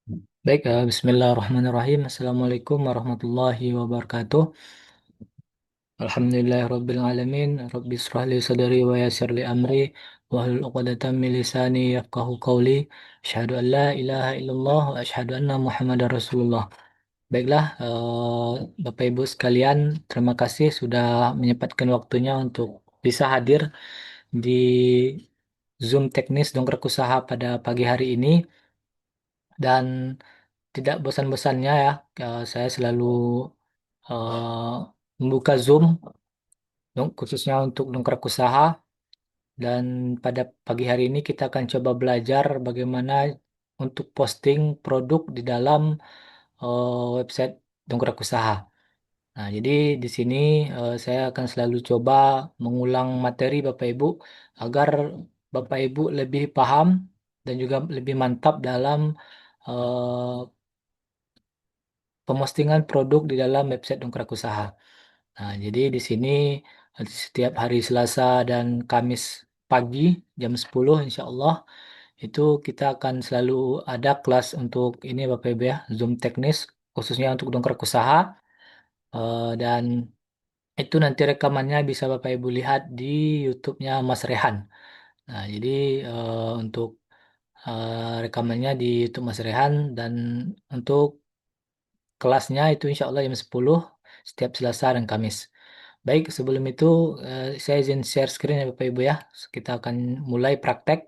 Baik, Bismillahirrahmanirrahim. Assalamualaikum warahmatullahi wabarakatuh. Alhamdulillahirabbil alamin. Rabbi israh li sadri wa yassir li amri wahlul 'uqdatam min lisani yafqahu qawli. Asyhadu an la ilaha illallah wa asyhadu anna Muhammadar Rasulullah. Baiklah, Bapak Ibu sekalian, terima kasih sudah menyempatkan waktunya untuk bisa hadir di Zoom teknis Dongkrak Usaha pada pagi hari ini. Dan tidak bosan-bosannya ya, saya selalu membuka Zoom khususnya untuk dongkrak usaha. Dan pada pagi hari ini kita akan coba belajar bagaimana untuk posting produk di dalam website dongkrak usaha. Nah, jadi di sini saya akan selalu coba mengulang materi Bapak Ibu agar Bapak Ibu lebih paham dan juga lebih mantap dalam eh, pemostingan produk di dalam website dongkrak usaha. Nah, jadi di sini setiap hari Selasa dan Kamis pagi jam 10 insya Allah itu kita akan selalu ada kelas untuk ini Bapak Ibu ya, Zoom teknis khususnya untuk dongkrak usaha. Dan itu nanti rekamannya bisa Bapak Ibu lihat di YouTube-nya Mas Rehan. Nah, jadi untuk rekamannya di YouTube Mas Rehan dan untuk kelasnya itu insya Allah jam 10 setiap Selasa dan Kamis. Baik, sebelum itu saya izin share screen ya Bapak Ibu ya. Kita akan mulai praktek.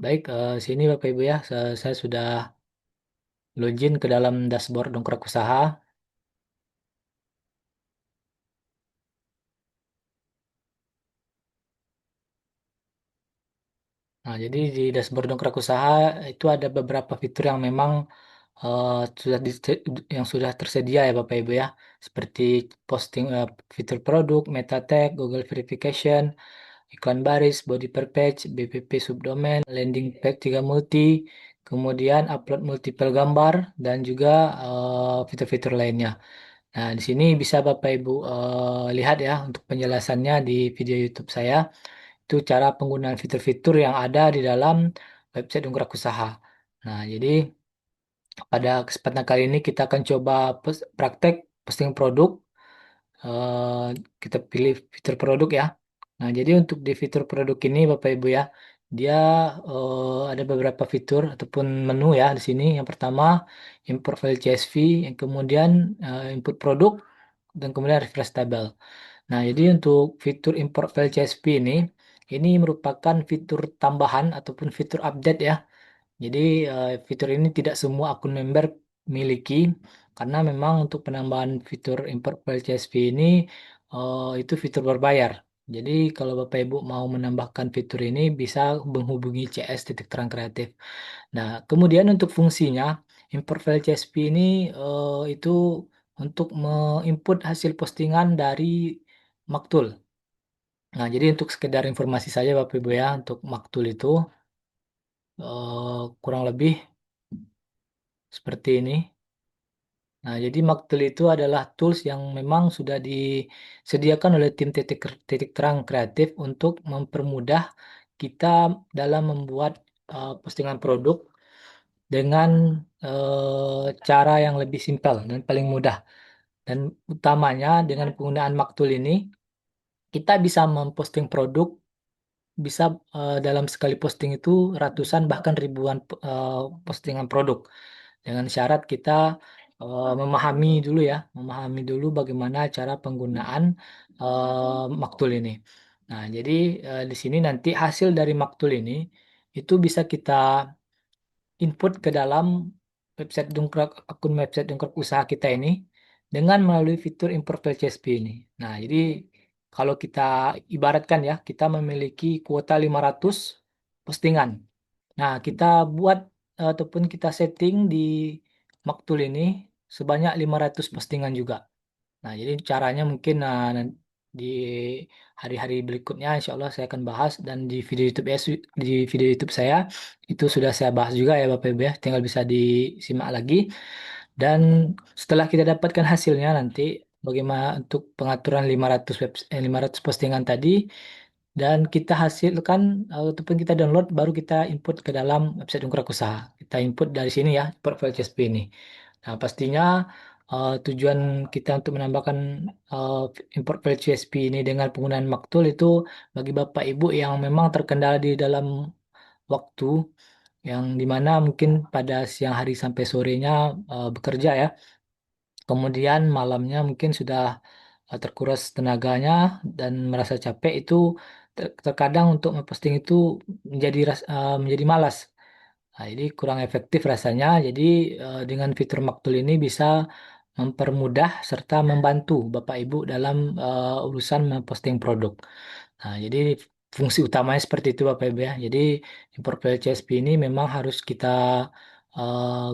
Baik, sini Bapak Ibu ya. Saya sudah login ke dalam dashboard Dongkrak Usaha. Nah, jadi di dashboard Dongkrak Usaha itu ada beberapa fitur yang memang eh, sudah yang sudah tersedia ya Bapak Ibu ya. Seperti posting fitur produk, meta tag, Google Verification, iklan baris, body per page, BPP subdomain, landing page 3 multi, kemudian upload multiple gambar, dan juga fitur-fitur lainnya. Nah, di sini bisa Bapak Ibu lihat ya untuk penjelasannya di video YouTube saya, itu cara penggunaan fitur-fitur yang ada di dalam website Dongkrak Usaha. Nah, jadi pada kesempatan kali ini kita akan coba praktek posting produk. eh, kita pilih fitur produk ya. Nah, jadi untuk di fitur produk ini Bapak Ibu ya, dia ada beberapa fitur ataupun menu ya di sini. Yang pertama, import file CSV, yang kemudian input produk, dan kemudian refresh table. Nah, jadi untuk fitur import file CSV ini merupakan fitur tambahan ataupun fitur update ya. Jadi fitur ini tidak semua akun member miliki karena memang untuk penambahan fitur import file CSV ini itu fitur berbayar. Jadi kalau Bapak Ibu mau menambahkan fitur ini bisa menghubungi CS titik terang kreatif. Nah, kemudian untuk fungsinya import file CSV ini itu untuk menginput hasil postingan dari Maktul. Nah, jadi untuk sekedar informasi saja Bapak Ibu ya, untuk Maktul itu kurang lebih seperti ini. Nah, jadi Maktul itu adalah tools yang memang sudah disediakan oleh tim titik, titik terang kreatif untuk mempermudah kita dalam membuat postingan produk dengan cara yang lebih simpel dan paling mudah. Dan utamanya dengan penggunaan Maktul ini, kita bisa memposting produk bisa dalam sekali posting itu ratusan bahkan ribuan postingan produk dengan syarat kita memahami dulu bagaimana cara penggunaan Maktul ini. Nah, jadi di sini nanti hasil dari Maktul ini itu bisa kita input ke dalam website Dongkrak, akun website Dongkrak usaha kita ini dengan melalui fitur import file CSV ini. Nah, jadi kalau kita ibaratkan ya, kita memiliki kuota 500 postingan. Nah, kita buat ataupun kita setting di Maktul ini sebanyak 500 postingan juga. Nah, jadi caranya mungkin di hari-hari berikutnya insya Allah saya akan bahas dan di video YouTube di video YouTube saya itu sudah saya bahas juga ya Bapak Ibu ya, tinggal bisa disimak lagi. Dan setelah kita dapatkan hasilnya nanti bagaimana untuk pengaturan 500 postingan tadi, dan kita hasilkan ataupun kita download baru kita input ke dalam website Dongkrak Usaha. Kita input dari sini ya, portfolio CSP ini. Nah, pastinya tujuan kita untuk menambahkan uh, import file CSP ini dengan penggunaan Maktul itu bagi Bapak Ibu yang memang terkendala di dalam waktu, yang dimana mungkin pada siang hari sampai sorenya bekerja ya. Kemudian malamnya mungkin sudah terkuras tenaganya dan merasa capek, itu terkadang untuk memposting itu menjadi malas. Nah, jadi kurang efektif rasanya. Jadi dengan fitur Maktul ini bisa mempermudah serta membantu Bapak Ibu dalam urusan memposting produk. Nah, jadi fungsi utamanya seperti itu Bapak Ibu ya. Jadi import file CSV ini memang harus kita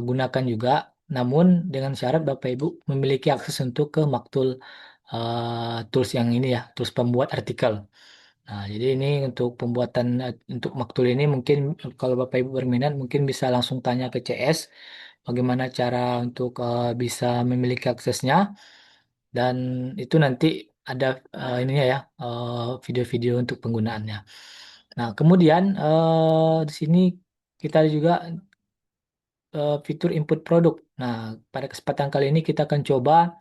gunakan juga, namun dengan syarat Bapak Ibu memiliki akses untuk ke Maktul tools yang ini ya, tools pembuat artikel. Nah, jadi ini untuk pembuatan untuk Maktul ini mungkin kalau Bapak Ibu berminat mungkin bisa langsung tanya ke CS bagaimana cara untuk bisa memiliki aksesnya, dan itu nanti ada ininya ya, video-video untuk penggunaannya. Nah, kemudian di sini kita ada juga fitur input produk. Nah, pada kesempatan kali ini kita akan coba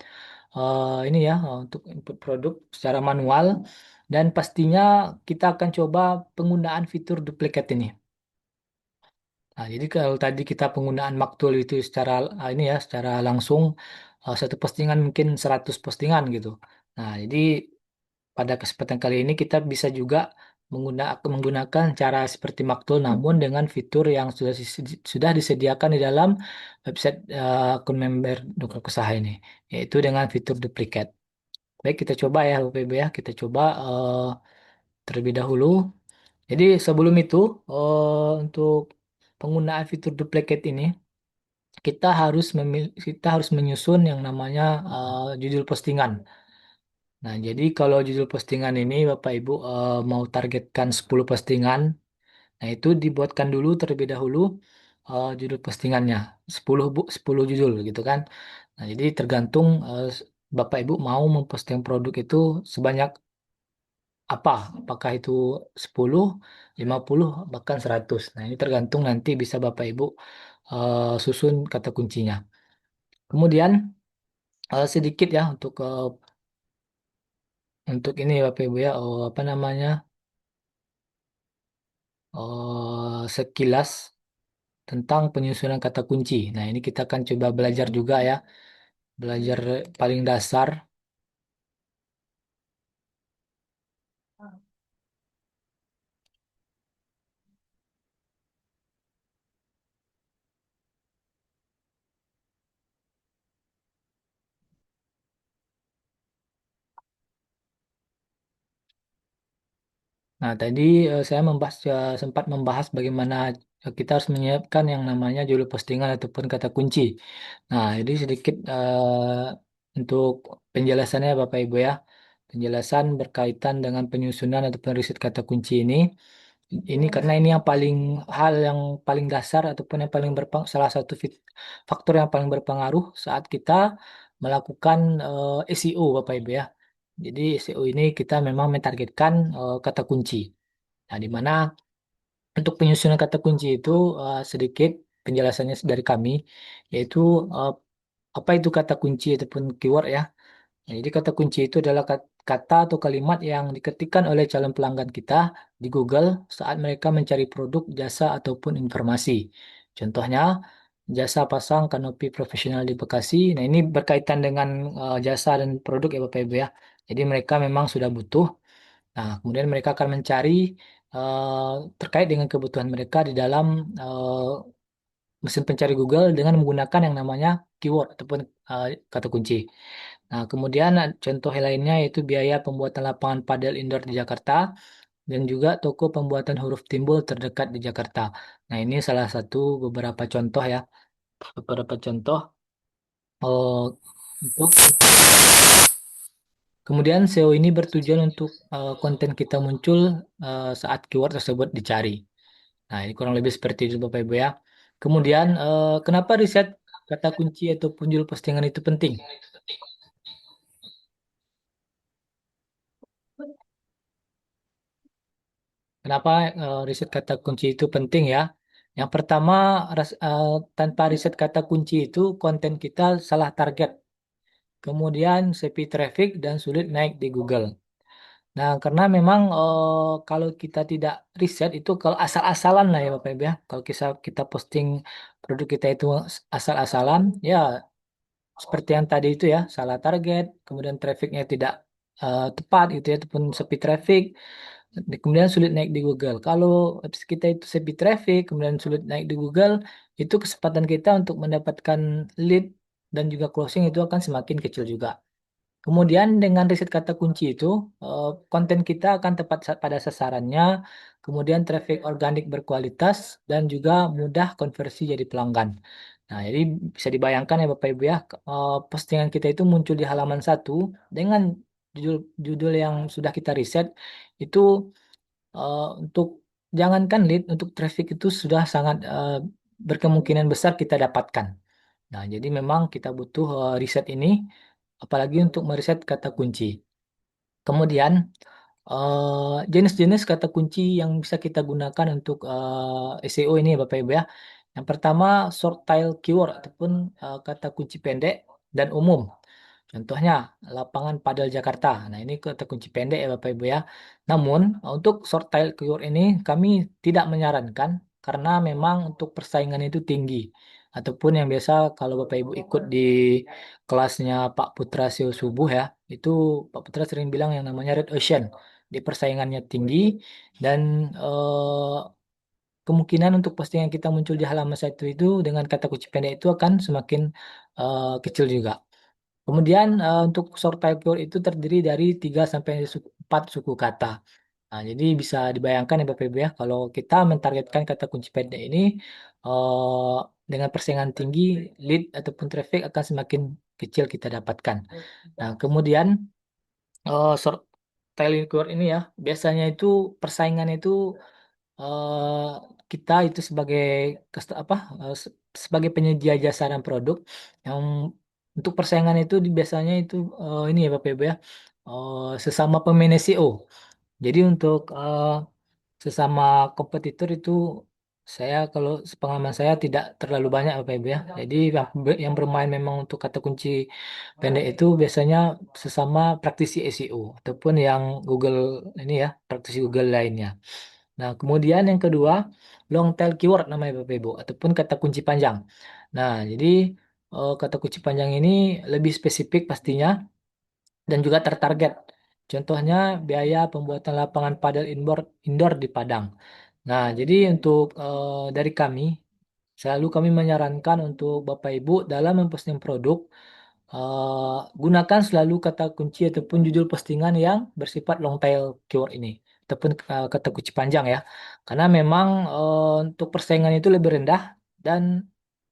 ini ya, untuk input produk secara manual, dan pastinya kita akan coba penggunaan fitur duplicate ini. Nah, jadi kalau tadi kita penggunaan Maktul itu secara ini ya, secara langsung satu postingan mungkin 100 postingan gitu. Nah, jadi pada kesempatan kali ini kita bisa juga menggunakan cara seperti Maktul namun dengan fitur yang sudah disediakan di dalam website akun member Dukrak Usaha ini, yaitu dengan fitur duplicate. Baik, kita coba ya Bapak Ibu ya, kita coba terlebih dahulu. Jadi sebelum itu untuk penggunaan fitur duplicate ini kita harus menyusun yang namanya judul postingan. Nah, jadi kalau judul postingan ini Bapak Ibu mau targetkan 10 postingan, nah itu dibuatkan dulu terlebih dahulu judul postingannya 10 judul gitu kan. Nah, jadi tergantung Bapak Ibu mau memposting produk itu sebanyak apa? Apakah itu 10, 50, bahkan 100. Nah, ini tergantung nanti bisa Bapak Ibu susun kata kuncinya. Kemudian sedikit ya untuk ini Bapak Ibu ya, apa namanya? Sekilas tentang penyusunan kata kunci. Nah, ini kita akan coba belajar juga ya, belajar paling dasar. Nah, tadi saya sempat membahas bagaimana kita harus menyiapkan yang namanya judul postingan ataupun kata kunci. Nah, jadi sedikit untuk penjelasannya Bapak Ibu ya. Penjelasan berkaitan dengan penyusunan ataupun riset kata kunci ini. Ini karena ini hal yang paling dasar ataupun yang salah satu faktor yang paling berpengaruh saat kita melakukan SEO Bapak Ibu ya. Jadi SEO ini kita memang mentargetkan kata kunci. Nah, di mana untuk penyusunan kata kunci itu sedikit penjelasannya dari kami, yaitu eh, apa itu kata kunci ataupun keyword ya. Nah, jadi kata kunci itu adalah kata atau kalimat yang diketikkan oleh calon pelanggan kita di Google saat mereka mencari produk, jasa, ataupun informasi. Contohnya, jasa pasang kanopi profesional di Bekasi. Nah, ini berkaitan dengan jasa dan produk ya Bapak Ibu ya. Jadi mereka memang sudah butuh. Nah, kemudian mereka akan mencari eh, terkait dengan kebutuhan mereka di dalam mesin pencari Google dengan menggunakan yang namanya keyword ataupun kata kunci. Nah, kemudian contoh lainnya yaitu biaya pembuatan lapangan padel indoor di Jakarta dan juga toko pembuatan huruf timbul terdekat di Jakarta. Nah, ini salah satu beberapa contoh ya, beberapa contoh untuk kemudian SEO ini bertujuan untuk konten kita muncul saat keyword tersebut dicari. Nah, ini kurang lebih seperti itu Bapak Ibu ya. Kemudian, kenapa riset kata kunci ataupun judul postingan itu penting? Kenapa riset kata kunci itu penting ya? Yang pertama, tanpa riset kata kunci itu konten kita salah target. Kemudian sepi traffic dan sulit naik di Google. Nah, karena memang kalau kita tidak riset itu kalau asal-asalan lah ya Bapak Ibu ya. Kalau kita posting produk kita itu asal-asalan, ya seperti yang tadi itu ya, salah target, kemudian trafficnya tidak tepat gitu ya, ataupun sepi traffic, kemudian sulit naik di Google. Kalau website kita itu sepi traffic, kemudian sulit naik di Google, itu kesempatan kita untuk mendapatkan lead dan juga closing itu akan semakin kecil juga. Kemudian dengan riset kata kunci itu, konten kita akan tepat pada sasarannya, kemudian traffic organik berkualitas, dan juga mudah konversi jadi pelanggan. Nah, jadi bisa dibayangkan ya Bapak Ibu ya, postingan kita itu muncul di halaman satu dengan judul judul yang sudah kita riset itu untuk jangankan lead, untuk traffic itu sudah sangat berkemungkinan besar kita dapatkan. Nah, jadi memang kita butuh riset ini, apalagi untuk meriset kata kunci. Kemudian, jenis-jenis kata kunci yang bisa kita gunakan untuk SEO ini, Bapak Ibu ya. Yang pertama, short tail keyword ataupun kata kunci pendek dan umum. Contohnya, lapangan padel Jakarta. Nah, ini kata kunci pendek ya Bapak Ibu ya. Namun, untuk short tail keyword ini kami tidak menyarankan karena memang untuk persaingan itu tinggi. Ataupun yang biasa kalau Bapak Ibu ikut di kelasnya Pak Putra SEO Subuh ya, itu Pak Putra sering bilang yang namanya Red Ocean. Di persaingannya tinggi dan kemungkinan untuk postingan kita muncul di halaman satu itu dengan kata kunci pendek itu akan semakin kecil juga. Kemudian untuk short type keyword itu terdiri dari 3 sampai 4 suku kata. Nah, jadi bisa dibayangkan ya Bapak Ibu ya, kalau kita mentargetkan kata kunci pendek ini eh, dengan persaingan tinggi, lead ataupun traffic akan semakin kecil kita dapatkan. Nah, kemudian short tail keyword ini ya, biasanya itu persaingan itu eh, kita itu sebagai sebagai penyedia jasa dan produk yang untuk persaingan itu biasanya itu ini ya Bapak Ibu ya, sesama pemain SEO. Jadi untuk sesama kompetitor itu saya kalau sepengalaman saya tidak terlalu banyak Bapak Ibu ya. Jadi yang bermain memang untuk kata kunci pendek itu biasanya sesama praktisi SEO ataupun yang Google ini ya, praktisi Google lainnya. Nah, kemudian yang kedua, long tail keyword namanya Bapak Ibu, ataupun kata kunci panjang. Nah, jadi kata kunci panjang ini lebih spesifik pastinya dan juga tertarget. Contohnya biaya pembuatan lapangan padel indoor di Padang. Nah, jadi untuk dari kami, selalu kami menyarankan untuk Bapak Ibu dalam memposting produk, gunakan selalu kata kunci ataupun judul postingan yang bersifat long tail keyword ini ataupun kata kunci panjang ya. Karena memang untuk persaingan itu lebih rendah dan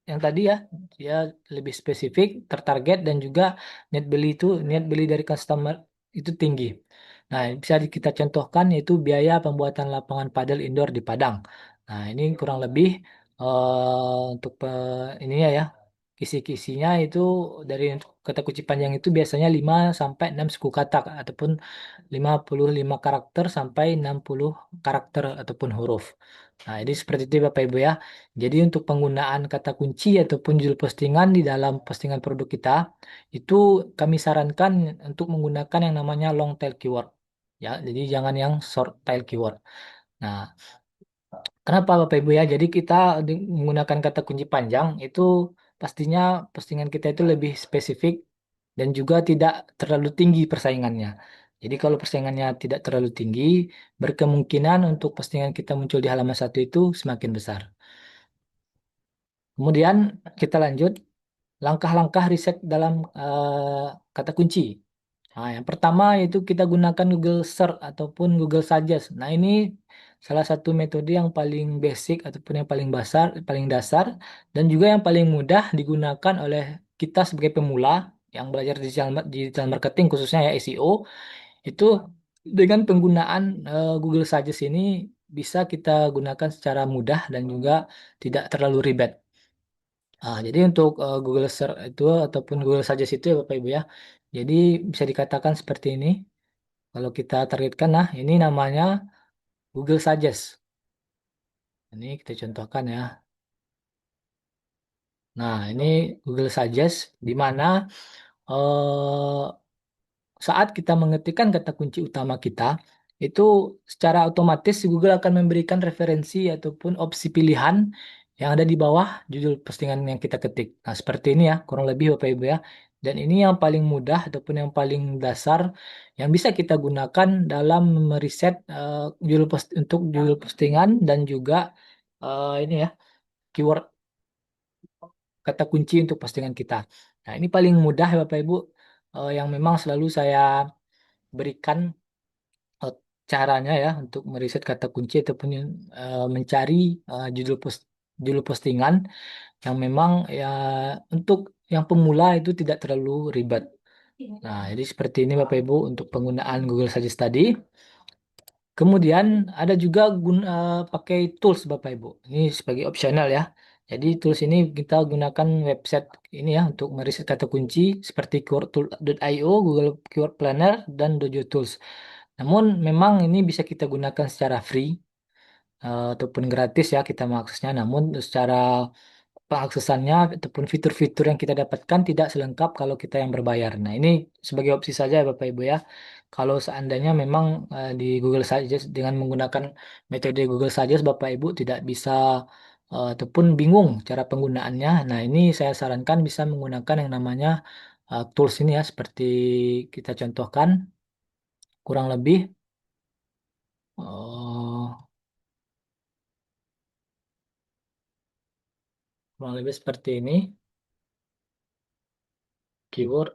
yang tadi ya dia lebih spesifik, tertarget dan juga net beli dari customer itu tinggi. Nah, bisa kita contohkan yaitu biaya pembuatan lapangan padel indoor di Padang. Nah, ini kurang lebih untuk ininya ya. Kisi-kisinya itu dari kata kunci panjang itu biasanya 5 sampai 6 suku kata ataupun 55 karakter sampai 60 karakter ataupun huruf. Nah, ini seperti itu Bapak Ibu ya. Jadi untuk penggunaan kata kunci ataupun judul postingan di dalam postingan produk kita itu kami sarankan untuk menggunakan yang namanya long tail keyword. Ya, jadi jangan yang short tail keyword. Nah, kenapa Bapak Ibu ya? Jadi kita menggunakan kata kunci panjang itu pastinya postingan kita itu lebih spesifik dan juga tidak terlalu tinggi persaingannya. Jadi kalau persaingannya tidak terlalu tinggi, berkemungkinan untuk postingan kita muncul di halaman satu itu semakin besar. Kemudian kita lanjut langkah-langkah riset dalam kata kunci. Nah, yang pertama itu kita gunakan Google Search ataupun Google Suggest. Nah, ini salah satu metode yang paling basic ataupun yang paling dasar dan juga yang paling mudah digunakan oleh kita sebagai pemula yang belajar digital marketing khususnya ya SEO. Itu dengan penggunaan Google Suggest ini bisa kita gunakan secara mudah dan juga tidak terlalu ribet. Jadi untuk Google Search itu ataupun Google Suggest itu ya Bapak Ibu ya. Jadi bisa dikatakan seperti ini. Kalau kita targetkan, nah ini namanya Google Suggest. Ini kita contohkan ya. Nah, ini Google Suggest di mana eh, saat kita mengetikkan kata kunci utama kita, itu secara otomatis Google akan memberikan referensi ataupun opsi pilihan yang ada di bawah judul postingan yang kita ketik. Nah, seperti ini ya, kurang lebih Bapak Ibu ya. Dan ini yang paling mudah ataupun yang paling dasar yang bisa kita gunakan dalam meriset untuk judul postingan dan juga ini ya, keyword kata kunci untuk postingan kita. Nah, ini paling mudah ya Bapak Ibu yang memang selalu saya berikan eh, caranya ya untuk meriset kata kunci ataupun mencari judul postingan yang memang ya untuk yang pemula itu tidak terlalu ribet. Nah, jadi seperti ini Bapak Ibu untuk penggunaan Google Suggest tadi. Kemudian ada juga pakai tools Bapak Ibu. Ini sebagai opsional ya. Jadi tools ini kita gunakan website ini ya untuk meriset kata kunci seperti keywordtool.io, Google Keyword Planner, dan Dojo Tools. Namun memang ini bisa kita gunakan secara free ataupun gratis ya kita mengaksesnya. Namun secara pengaksesannya ataupun fitur-fitur yang kita dapatkan tidak selengkap kalau kita yang berbayar. Nah, ini sebagai opsi saja ya Bapak Ibu ya. Kalau seandainya memang di Google Suggest dengan menggunakan metode Google Suggest Bapak Ibu tidak bisa ataupun bingung cara penggunaannya. Nah, ini saya sarankan bisa menggunakan yang namanya tools ini ya seperti kita contohkan kurang lebih eh, kurang lebih seperti ini keyword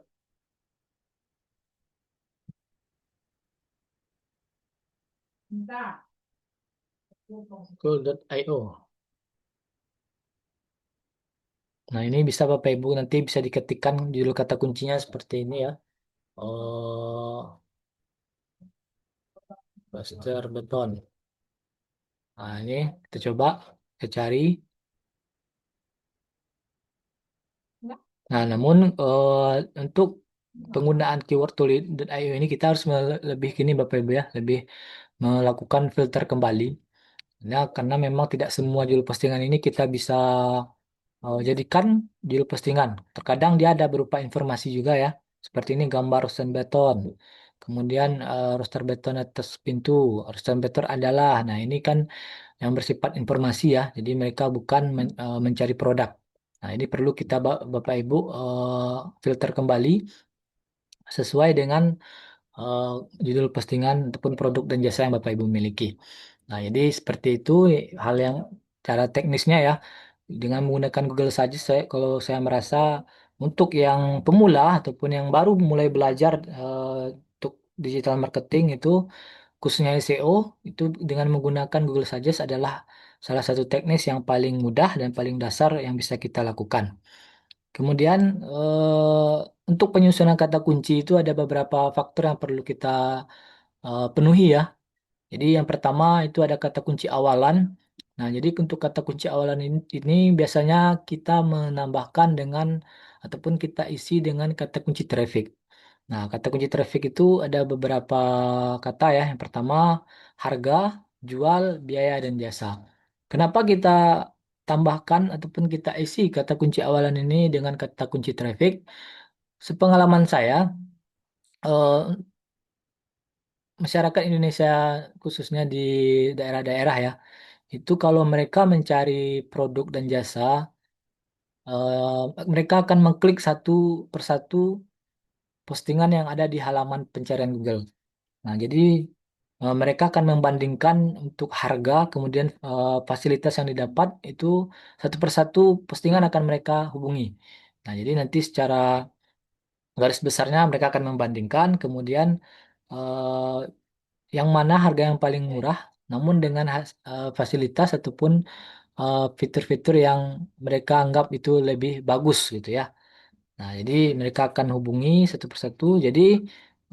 google.io. Nah, ini bisa Bapak Ibu nanti bisa diketikkan judul kata kuncinya seperti ini ya. Oh, Buster Beton. Nah, ini kita coba kita cari. Nah, namun untuk penggunaan keyword tool.io ini kita harus lebih gini Bapak Ibu ya, lebih melakukan filter kembali. Nah, karena memang tidak semua judul postingan ini kita bisa jadikan judul postingan. Terkadang dia ada berupa informasi juga ya. Seperti ini gambar roasted beton. Kemudian roster beton atas pintu. Roster beton adalah. Nah, ini kan yang bersifat informasi ya. Jadi mereka bukan mencari produk. Nah, ini perlu kita Bapak Ibu filter kembali sesuai dengan eh, judul postingan ataupun produk dan jasa yang Bapak Ibu miliki. Nah, jadi seperti itu hal yang cara teknisnya ya. Dengan menggunakan Google saja kalau saya merasa untuk yang pemula ataupun yang baru mulai belajar untuk digital marketing itu khususnya SEO itu dengan menggunakan Google Suggest adalah salah satu teknis yang paling mudah dan paling dasar yang bisa kita lakukan. Kemudian untuk penyusunan kata kunci itu ada beberapa faktor yang perlu kita penuhi ya. Jadi yang pertama itu ada kata kunci awalan. Nah, jadi untuk kata kunci awalan ini biasanya kita menambahkan dengan ataupun kita isi dengan kata kunci traffic. Nah, kata kunci traffic itu ada beberapa kata ya. Yang pertama harga, jual, biaya, dan jasa. Kenapa kita tambahkan ataupun kita isi kata kunci awalan ini dengan kata kunci traffic? Sepengalaman saya, eh, masyarakat Indonesia khususnya di daerah-daerah ya, itu kalau mereka mencari produk dan jasa, mereka akan mengklik satu persatu postingan yang ada di halaman pencarian Google. Nah, jadi mereka akan membandingkan untuk harga, kemudian fasilitas yang didapat itu satu persatu postingan akan mereka hubungi. Nah, jadi nanti secara garis besarnya mereka akan membandingkan, kemudian eh, yang mana harga yang paling murah, namun dengan fasilitas ataupun fitur-fitur yang mereka anggap itu lebih bagus gitu ya. Nah, jadi mereka akan hubungi satu persatu. Jadi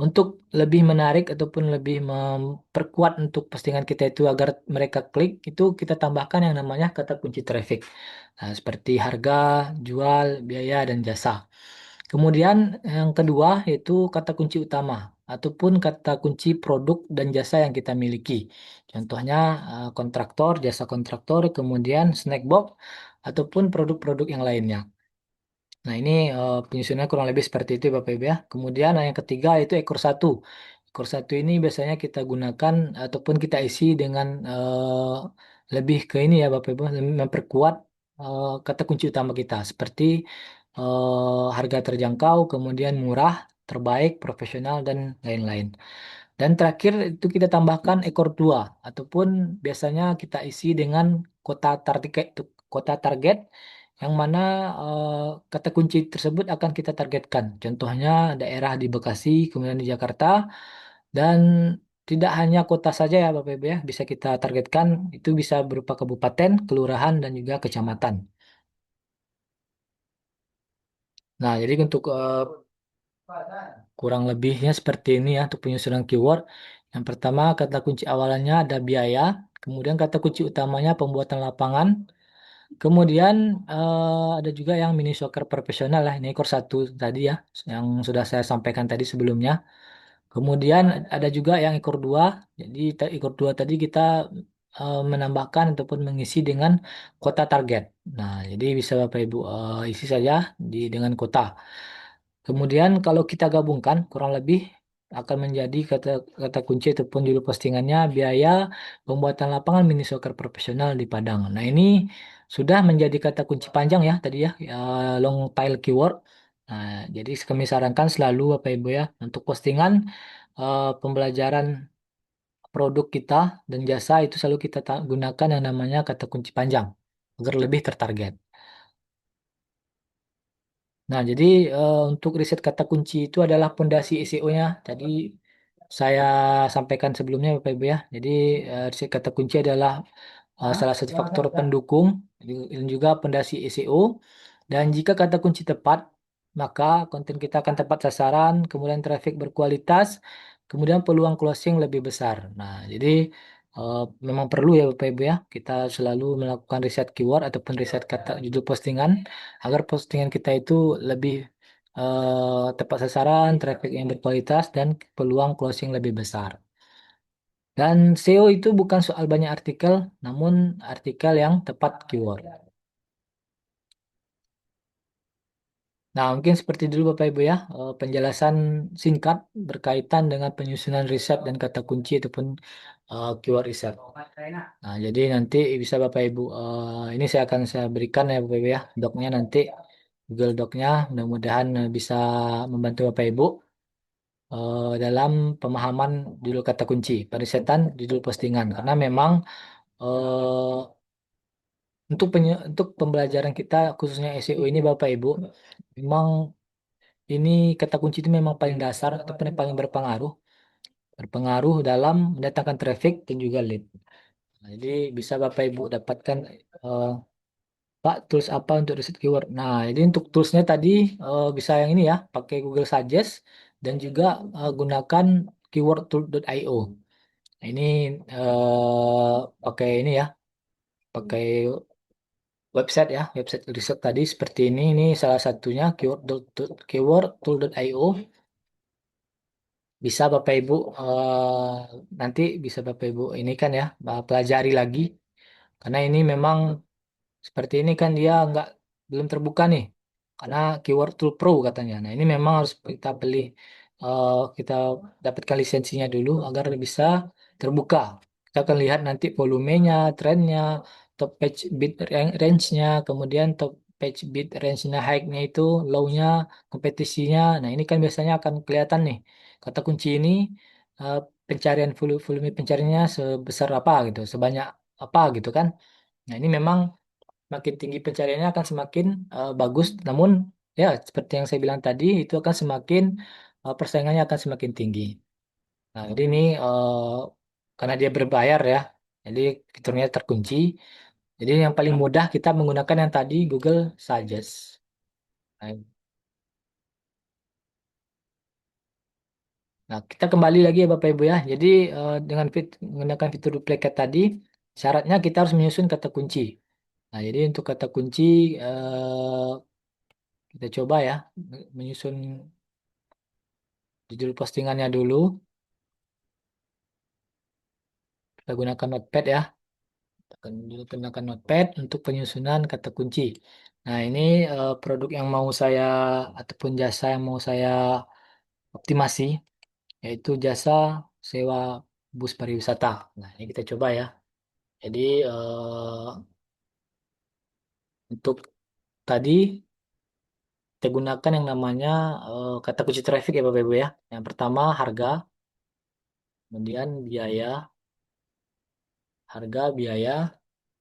untuk lebih menarik ataupun lebih memperkuat untuk postingan kita itu agar mereka klik, itu kita tambahkan yang namanya kata kunci traffic. Nah, seperti harga, jual, biaya, dan jasa. Kemudian yang kedua yaitu kata kunci utama. ataupun kata kunci produk dan jasa yang kita miliki. Contohnya kontraktor, jasa kontraktor, kemudian snack box, ataupun produk-produk yang lainnya. Nah, ini penyusunannya kurang lebih seperti itu, Bapak Ibu ya. Kemudian yang ketiga itu ekor satu. Ekor satu ini biasanya kita gunakan ataupun kita isi dengan lebih ke ini ya, Bapak Ibu, memperkuat kata kunci utama kita seperti harga terjangkau, kemudian murah, terbaik, profesional, dan lain-lain. Dan terakhir itu kita tambahkan ekor dua ataupun biasanya kita isi dengan kota target yang mana kata kunci tersebut akan kita targetkan. Contohnya daerah di Bekasi, kemudian di Jakarta, dan tidak hanya kota saja ya Bapak Ibu ya, bisa kita targetkan itu bisa berupa kabupaten, kelurahan, dan juga kecamatan. Nah, jadi untuk kurang lebihnya seperti ini ya untuk penyusunan keyword. Yang pertama kata kunci awalannya ada biaya, kemudian kata kunci utamanya pembuatan lapangan, kemudian ada juga yang mini soccer profesional lah, ini ekor satu tadi ya, yang sudah saya sampaikan tadi sebelumnya. Kemudian ada juga yang ekor dua, jadi ekor dua tadi kita menambahkan ataupun mengisi dengan kota target. Nah, jadi bisa Bapak Ibu isi saja dengan kota. Kemudian kalau kita gabungkan kurang lebih akan menjadi kata kata kunci ataupun judul postingannya biaya pembuatan lapangan mini soccer profesional di Padang. Nah, ini sudah menjadi kata kunci panjang ya tadi ya, long tail keyword. Nah, jadi kami sarankan selalu Bapak Ibu ya untuk postingan pembelajaran produk kita dan jasa itu selalu kita gunakan yang namanya kata kunci panjang agar lebih tertarget. Nah, jadi untuk riset kata kunci itu adalah pondasi SEO-nya. Tadi saya sampaikan sebelumnya, Bapak Ibu ya. Jadi riset kata kunci adalah salah satu faktor pendukung dan juga pondasi SEO. Dan jika kata kunci tepat, maka konten kita akan tepat sasaran, kemudian traffic berkualitas, kemudian peluang closing lebih besar. Nah, jadi eh, memang perlu ya Bapak Ibu ya, kita selalu melakukan riset keyword ataupun riset kata judul postingan agar postingan kita itu lebih tepat sasaran, traffic yang berkualitas, dan peluang closing lebih besar. Dan SEO itu bukan soal banyak artikel, namun artikel yang tepat keyword. Nah, mungkin seperti dulu Bapak Ibu ya, penjelasan singkat berkaitan dengan penyusunan riset dan kata kunci ataupun keyword riset. Nah, jadi nanti bisa Bapak Ibu, ini saya berikan ya Bapak Ibu ya, docnya nanti, Google Doc-nya, mudah-mudahan bisa membantu Bapak Ibu dalam pemahaman judul kata kunci, perisetan judul postingan. Karena memang untuk pembelajaran kita khususnya SEO ini Bapak Ibu, memang ini kata kunci itu memang paling dasar atau paling berpengaruh dalam mendatangkan traffic dan juga lead. Nah, jadi bisa Bapak Ibu dapatkan eh, Pak tools apa untuk riset keyword. Nah, jadi untuk toolsnya tadi bisa yang ini ya, pakai Google Suggest dan juga gunakan keywordtool.io. Nah, ini pakai ini ya, pakai website ya, website riset tadi seperti ini. Ini salah satunya keywordtool.io. Bisa Bapak Ibu nanti bisa Bapak Ibu ini kan ya pelajari lagi karena ini memang seperti ini kan dia nggak belum terbuka nih karena keyword tool pro katanya. Nah, ini memang harus kita beli kita dapatkan lisensinya dulu agar bisa terbuka. Kita akan lihat nanti volumenya, trennya, top page bid range-nya, kemudian top page bid range-nya, high-nya itu, low-nya, kompetisinya. Nah, ini kan biasanya akan kelihatan nih. Kata kunci ini eh, pencarian volume pencariannya sebesar apa gitu, sebanyak apa gitu kan. Nah, ini memang makin tinggi pencariannya akan semakin bagus. Namun ya seperti yang saya bilang tadi itu akan semakin persaingannya akan semakin tinggi. Nah, jadi ini karena dia berbayar ya, jadi fiturnya terkunci. Jadi yang paling mudah kita menggunakan yang tadi Google Suggest. Nah, nah, kita kembali lagi ya Bapak Ibu ya. Jadi dengan menggunakan fitur duplicate tadi, syaratnya kita harus menyusun kata kunci. Nah, jadi untuk kata kunci kita coba ya menyusun judul postingannya dulu. Kita gunakan Notepad ya. Akan gunakan Notepad untuk penyusunan kata kunci. Nah, ini produk yang mau saya ataupun jasa yang mau saya optimasi, yaitu jasa sewa bus pariwisata. Nah, ini kita coba ya. Jadi untuk tadi kita gunakan yang namanya kata kunci traffic ya Bapak Ibu ya. Yang pertama harga, kemudian biaya, biaya,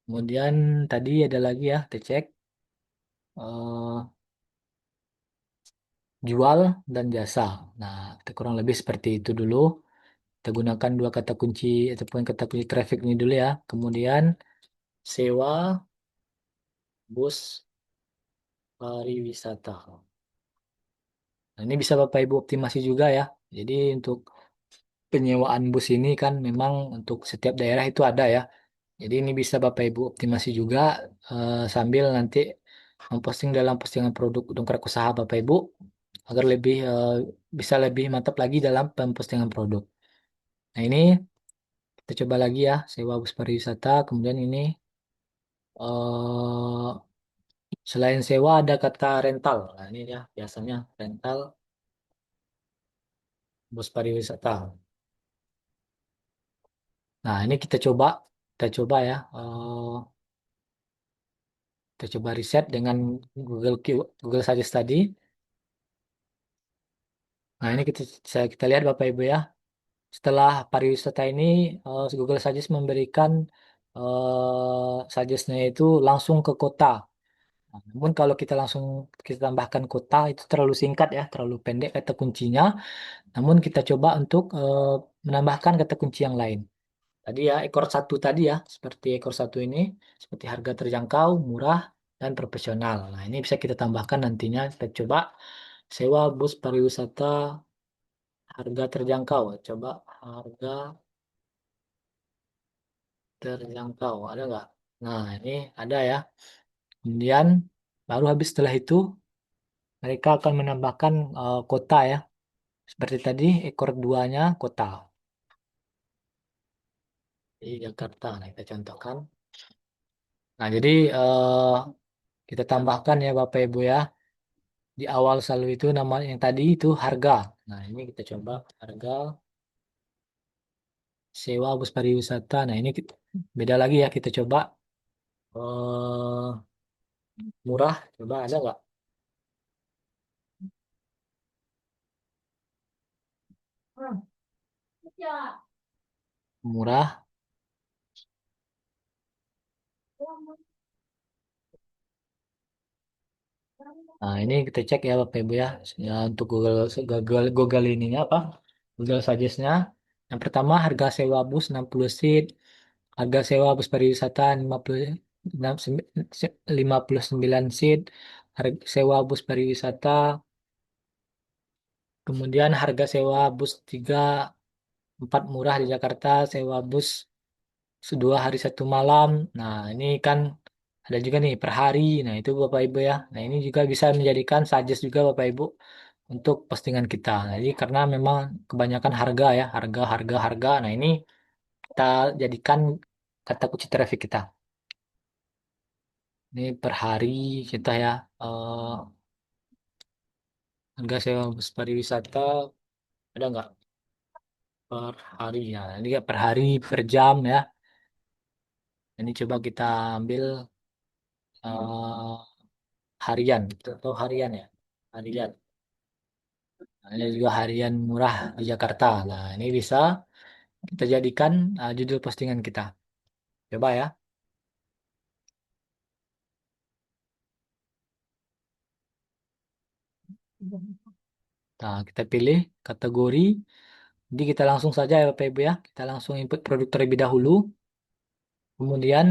kemudian tadi ada lagi ya, kita cek eh, jual dan jasa. Nah, kita kurang lebih seperti itu dulu. Kita gunakan dua kata kunci ataupun kata kunci traffic ini dulu ya. Kemudian sewa bus pariwisata. Nah, ini bisa Bapak Ibu optimasi juga ya. Jadi untuk penyewaan bus ini kan memang untuk setiap daerah itu ada ya. Jadi ini bisa Bapak Ibu optimasi juga sambil nanti memposting dalam postingan produk dongkrak usaha Bapak Ibu agar lebih bisa lebih mantap lagi dalam pempostingan produk. Nah, ini kita coba lagi ya sewa bus pariwisata. Kemudian ini eh selain sewa ada kata rental. Nah, ini ya biasanya rental bus pariwisata. Nah, ini kita coba ya. Kita coba riset dengan Google Suggest tadi. Nah, ini kita lihat Bapak Ibu ya. Setelah pariwisata ini, Google Suggest memberikan suggest-nya itu langsung ke kota. Nah, namun kalau kita langsung kita tambahkan kota itu terlalu singkat ya, terlalu pendek kata kuncinya. Namun kita coba untuk menambahkan kata kunci yang lain. Tadi ya ekor satu tadi ya, seperti ekor satu ini, seperti harga terjangkau, murah, dan profesional. Nah, ini bisa kita tambahkan nantinya. Kita coba sewa bus pariwisata harga terjangkau. Coba harga terjangkau, ada nggak? Nah, ini ada ya. Kemudian baru habis setelah itu mereka akan menambahkan kota ya. Seperti tadi ekor duanya kota di Jakarta. Nah, kita contohkan. Nah, jadi kita tambahkan ya Bapak Ibu ya. Di awal selalu itu nama yang tadi itu harga. Nah, ini kita coba harga sewa bus pariwisata. Nah, ini beda lagi ya. Kita coba murah. Coba ada nggak? Murah. Nah, ini kita cek ya Bapak Ibu ya. Ya untuk Google ininya apa? Google Suggest-nya. Yang pertama harga sewa bus 60 seat, harga sewa bus pariwisata 59 seat, harga sewa bus pariwisata, kemudian harga sewa bus 3 4 murah di Jakarta, sewa bus 2 hari 1 malam. Nah, ini kan ada juga nih per hari. Nah, itu Bapak Ibu ya. Nah, ini juga bisa menjadikan suggest juga Bapak Ibu untuk postingan kita. Nah, jadi karena memang kebanyakan harga ya, harga. Nah, ini kita jadikan kata kunci traffic kita. Ini per hari kita ya harga sewa bus pariwisata ada nggak per hari ya? Ini ya per hari per jam ya. Ini coba kita ambil eh, harian atau harian ya, harian. Nah, ini juga harian murah di Jakarta. Nah, ini bisa kita jadikan judul postingan kita. Coba ya. Nah, kita pilih kategori. Jadi kita langsung saja ya Bapak Ibu ya. Kita langsung input produk terlebih dahulu. Kemudian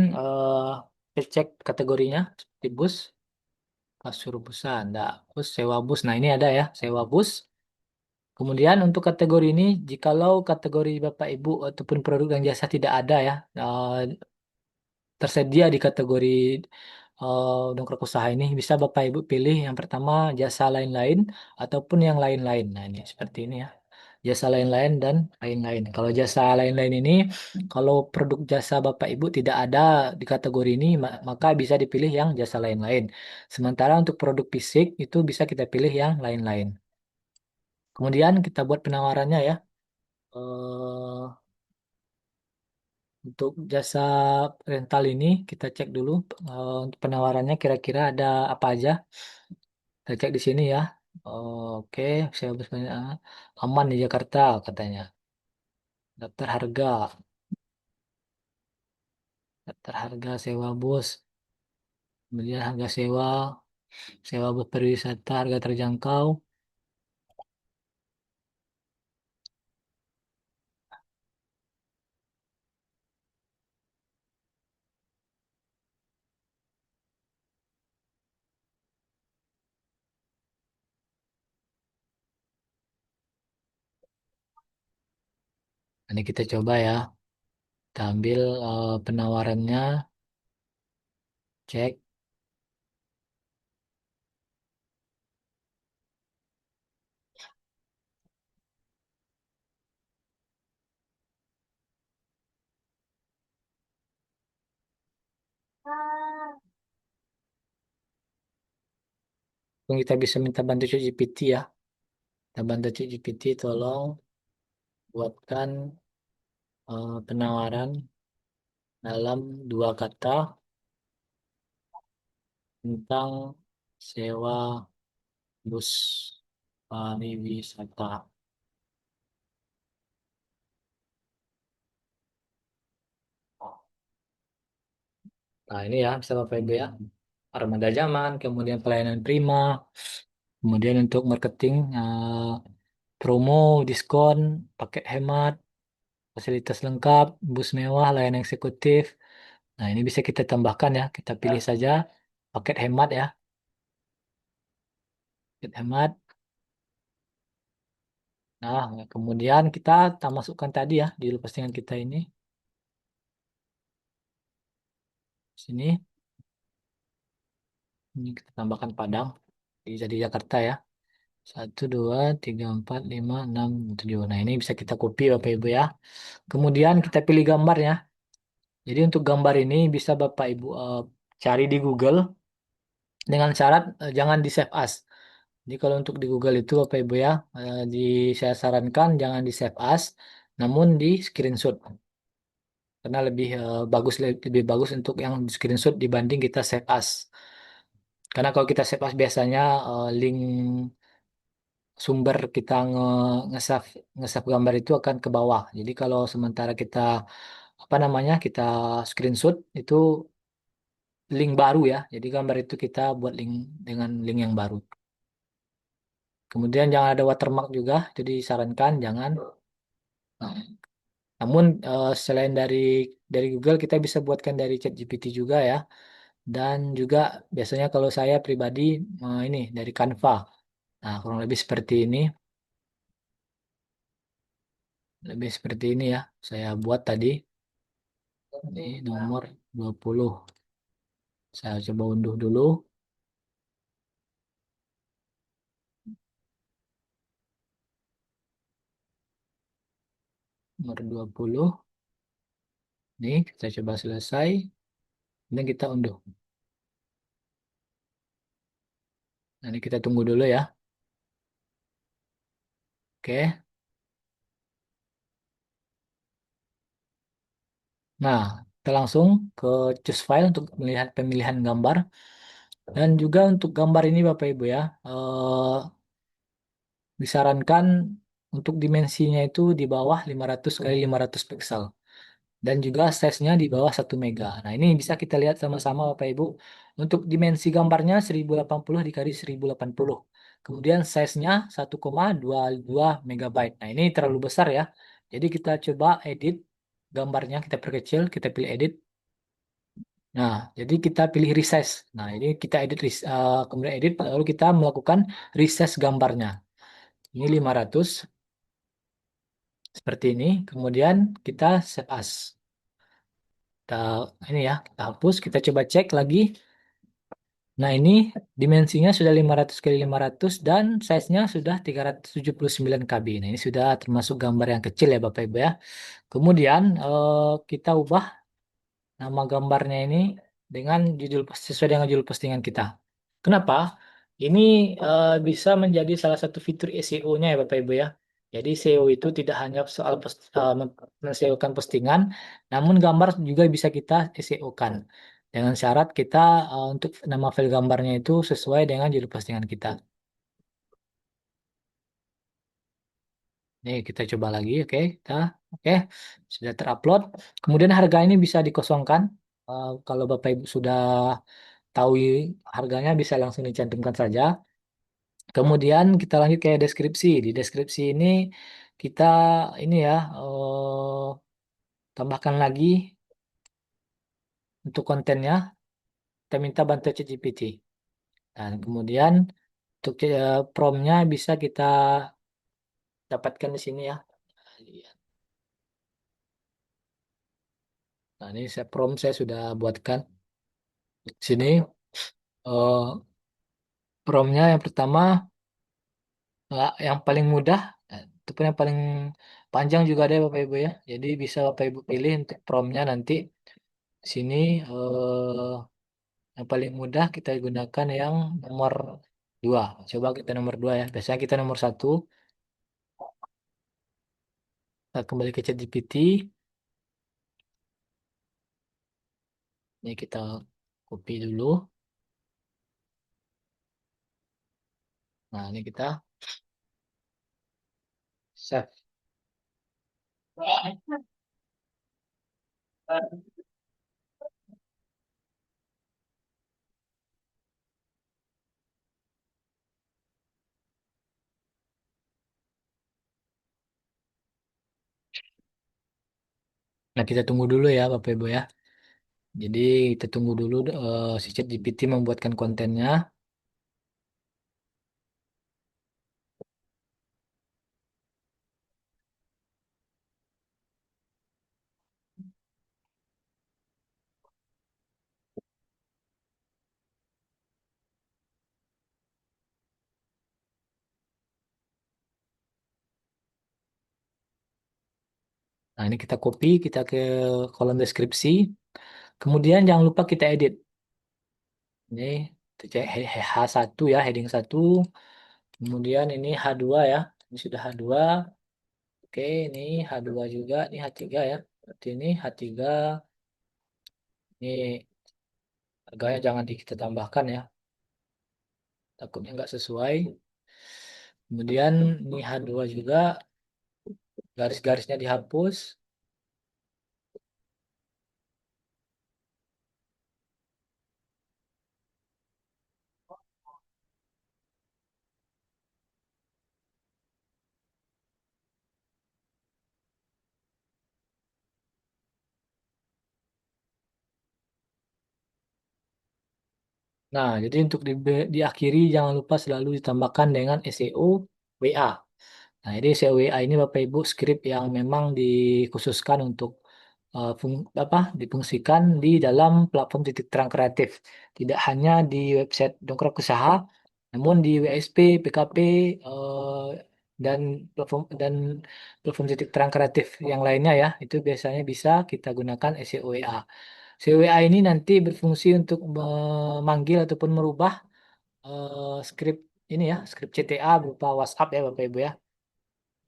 kita cek kategorinya seperti bus, kasur busa, enggak, bus, sewa bus. Nah, ini ada ya, sewa bus. Kemudian untuk kategori ini, jikalau kategori Bapak Ibu ataupun produk dan jasa tidak ada ya, tersedia di kategori dongkrak usaha ini, bisa Bapak Ibu pilih yang pertama jasa lain-lain ataupun yang lain-lain. Nah, ini seperti ini ya. jasa lain-lain dan lain-lain. Kalau jasa lain-lain ini, kalau produk jasa Bapak Ibu tidak ada di kategori ini, maka bisa dipilih yang jasa lain-lain. Sementara untuk produk fisik itu bisa kita pilih yang lain-lain. Kemudian kita buat penawarannya ya. Eh, untuk jasa rental ini kita cek dulu untuk penawarannya kira-kira ada apa aja. Kita cek di sini ya. Oke, saya habis aman di Jakarta katanya. Daftar harga, daftar harga sewa bus, kemudian harga sewa, sewa bus pariwisata, harga terjangkau. Ini kita coba ya. Kita ambil penawarannya, cek. Kita bisa minta bantu ChatGPT ya. Kita bantu ChatGPT tolong buatkan penawaran dalam dua kata tentang sewa bus pariwisata. Nah, ini ya, bisa Bapak Ibu ya. Armada zaman, kemudian pelayanan prima, kemudian untuk marketing, promo, diskon, paket hemat, fasilitas lengkap, bus mewah, layanan eksekutif. Nah, ini bisa kita tambahkan ya. Kita pilih saja paket hemat ya. Paket hemat. Nah, kemudian kita masukkan tadi ya di postingan kita ini. Sini, ini kita tambahkan Padang di Jakarta ya. Satu, dua, tiga, empat, lima, enam, tujuh. Nah, ini bisa kita copy Bapak Ibu ya. Kemudian kita pilih gambarnya. Jadi untuk gambar ini bisa Bapak Ibu cari di Google dengan syarat jangan di save as. Jadi kalau untuk di Google itu Bapak Ibu ya, saya sarankan jangan di save as, namun di screenshot. Karena lebih bagus untuk yang di screenshot dibanding kita save as. Karena kalau kita save as biasanya link sumber kita nge-save nge-save gambar itu akan ke bawah. Jadi kalau sementara kita apa namanya kita screenshot itu link baru ya. Jadi gambar itu kita buat link dengan link yang baru. Kemudian jangan ada watermark juga, jadi disarankan jangan. Nah, namun selain dari Google kita bisa buatkan dari ChatGPT juga ya. Dan juga biasanya kalau saya pribadi ini dari Canva. Nah, kurang lebih seperti ini, lebih seperti ini ya. Saya buat tadi ini nomor 20. Saya coba unduh dulu nomor 20. Nih, kita coba selesai. Dan kita unduh. Nah, ini kita tunggu dulu ya. Oke. Nah, kita langsung ke choose file untuk melihat pemilihan gambar. Dan juga untuk gambar ini Bapak Ibu ya, disarankan untuk dimensinya itu di bawah 500 kali 500 pixel. Dan juga size-nya di bawah 1 mega. Nah, ini bisa kita lihat sama-sama Bapak Ibu. Untuk dimensi gambarnya 1080 dikali 1080. Kemudian size-nya 1,22 megabyte. Nah, ini terlalu besar ya. Jadi kita coba edit gambarnya, kita perkecil, kita pilih edit. Nah, jadi kita pilih resize. Nah, ini kita kemudian edit, lalu kita melakukan resize gambarnya. Ini 500, seperti ini. Kemudian kita save as. Kita, ini ya, kita hapus, kita coba cek lagi. Nah, ini dimensinya sudah 500 kali 500 dan size-nya sudah 379 KB. Nah, ini sudah termasuk gambar yang kecil ya Bapak Ibu ya. Kemudian kita ubah nama gambarnya ini dengan sesuai dengan judul postingan kita. Kenapa? Ini bisa menjadi salah satu fitur SEO-nya ya Bapak Ibu ya. Jadi SEO itu tidak hanya soal men-SEO-kan postingan, namun gambar juga bisa kita SEO-kan. Dengan syarat kita untuk nama file gambarnya itu sesuai dengan judul postingan kita. Nih kita coba lagi, oke, oke, sudah terupload. Kemudian harga ini bisa dikosongkan. Kalau Bapak Ibu sudah tahu harganya bisa langsung dicantumkan saja. Kemudian kita lanjut ke deskripsi. Di deskripsi ini kita ini ya tambahkan lagi untuk kontennya. Kita minta bantu ChatGPT. Dan kemudian untuk promnya bisa kita dapatkan di sini ya. Nah ini saya sudah buatkan di sini. eh, Promnya yang pertama yang paling mudah, ataupun yang paling panjang juga ada ya Bapak Ibu ya. Jadi bisa Bapak Ibu pilih untuk promnya nanti. Sini yang paling mudah kita gunakan yang nomor 2. Coba kita nomor 2 ya. Biasanya kita nomor 1. Kita kembali ke ChatGPT. Ini kita copy dulu. Nah ini kita save. Nah kita tunggu dulu ya Bapak Ibu ya. Jadi kita tunggu dulu si ChatGPT membuatkan kontennya. Nah ini kita copy, kita ke kolom deskripsi. Kemudian jangan lupa kita edit. Ini kita cek H1 ya, heading 1. Kemudian ini H2 ya. Ini sudah H2. Oke, ini H2 juga. Ini H3 ya. Berarti ini H3. Ini harganya jangan kita tambahkan ya. Takutnya nggak sesuai. Kemudian ini H2 juga. Garis-garisnya dihapus. Nah, jadi untuk diakhiri jangan lupa selalu ditambahkan dengan SEO WA. Nah, jadi SEO WA ini Bapak Ibu script yang memang dikhususkan untuk difungsikan di dalam platform titik terang kreatif. Tidak hanya di website Dongkrak Usaha, namun di WSP, PKP, dan platform titik terang kreatif yang lainnya ya. Itu biasanya bisa kita gunakan SEO WA. CWA ini nanti berfungsi untuk memanggil ataupun merubah skrip ini ya, skrip CTA berupa WhatsApp ya Bapak Ibu ya.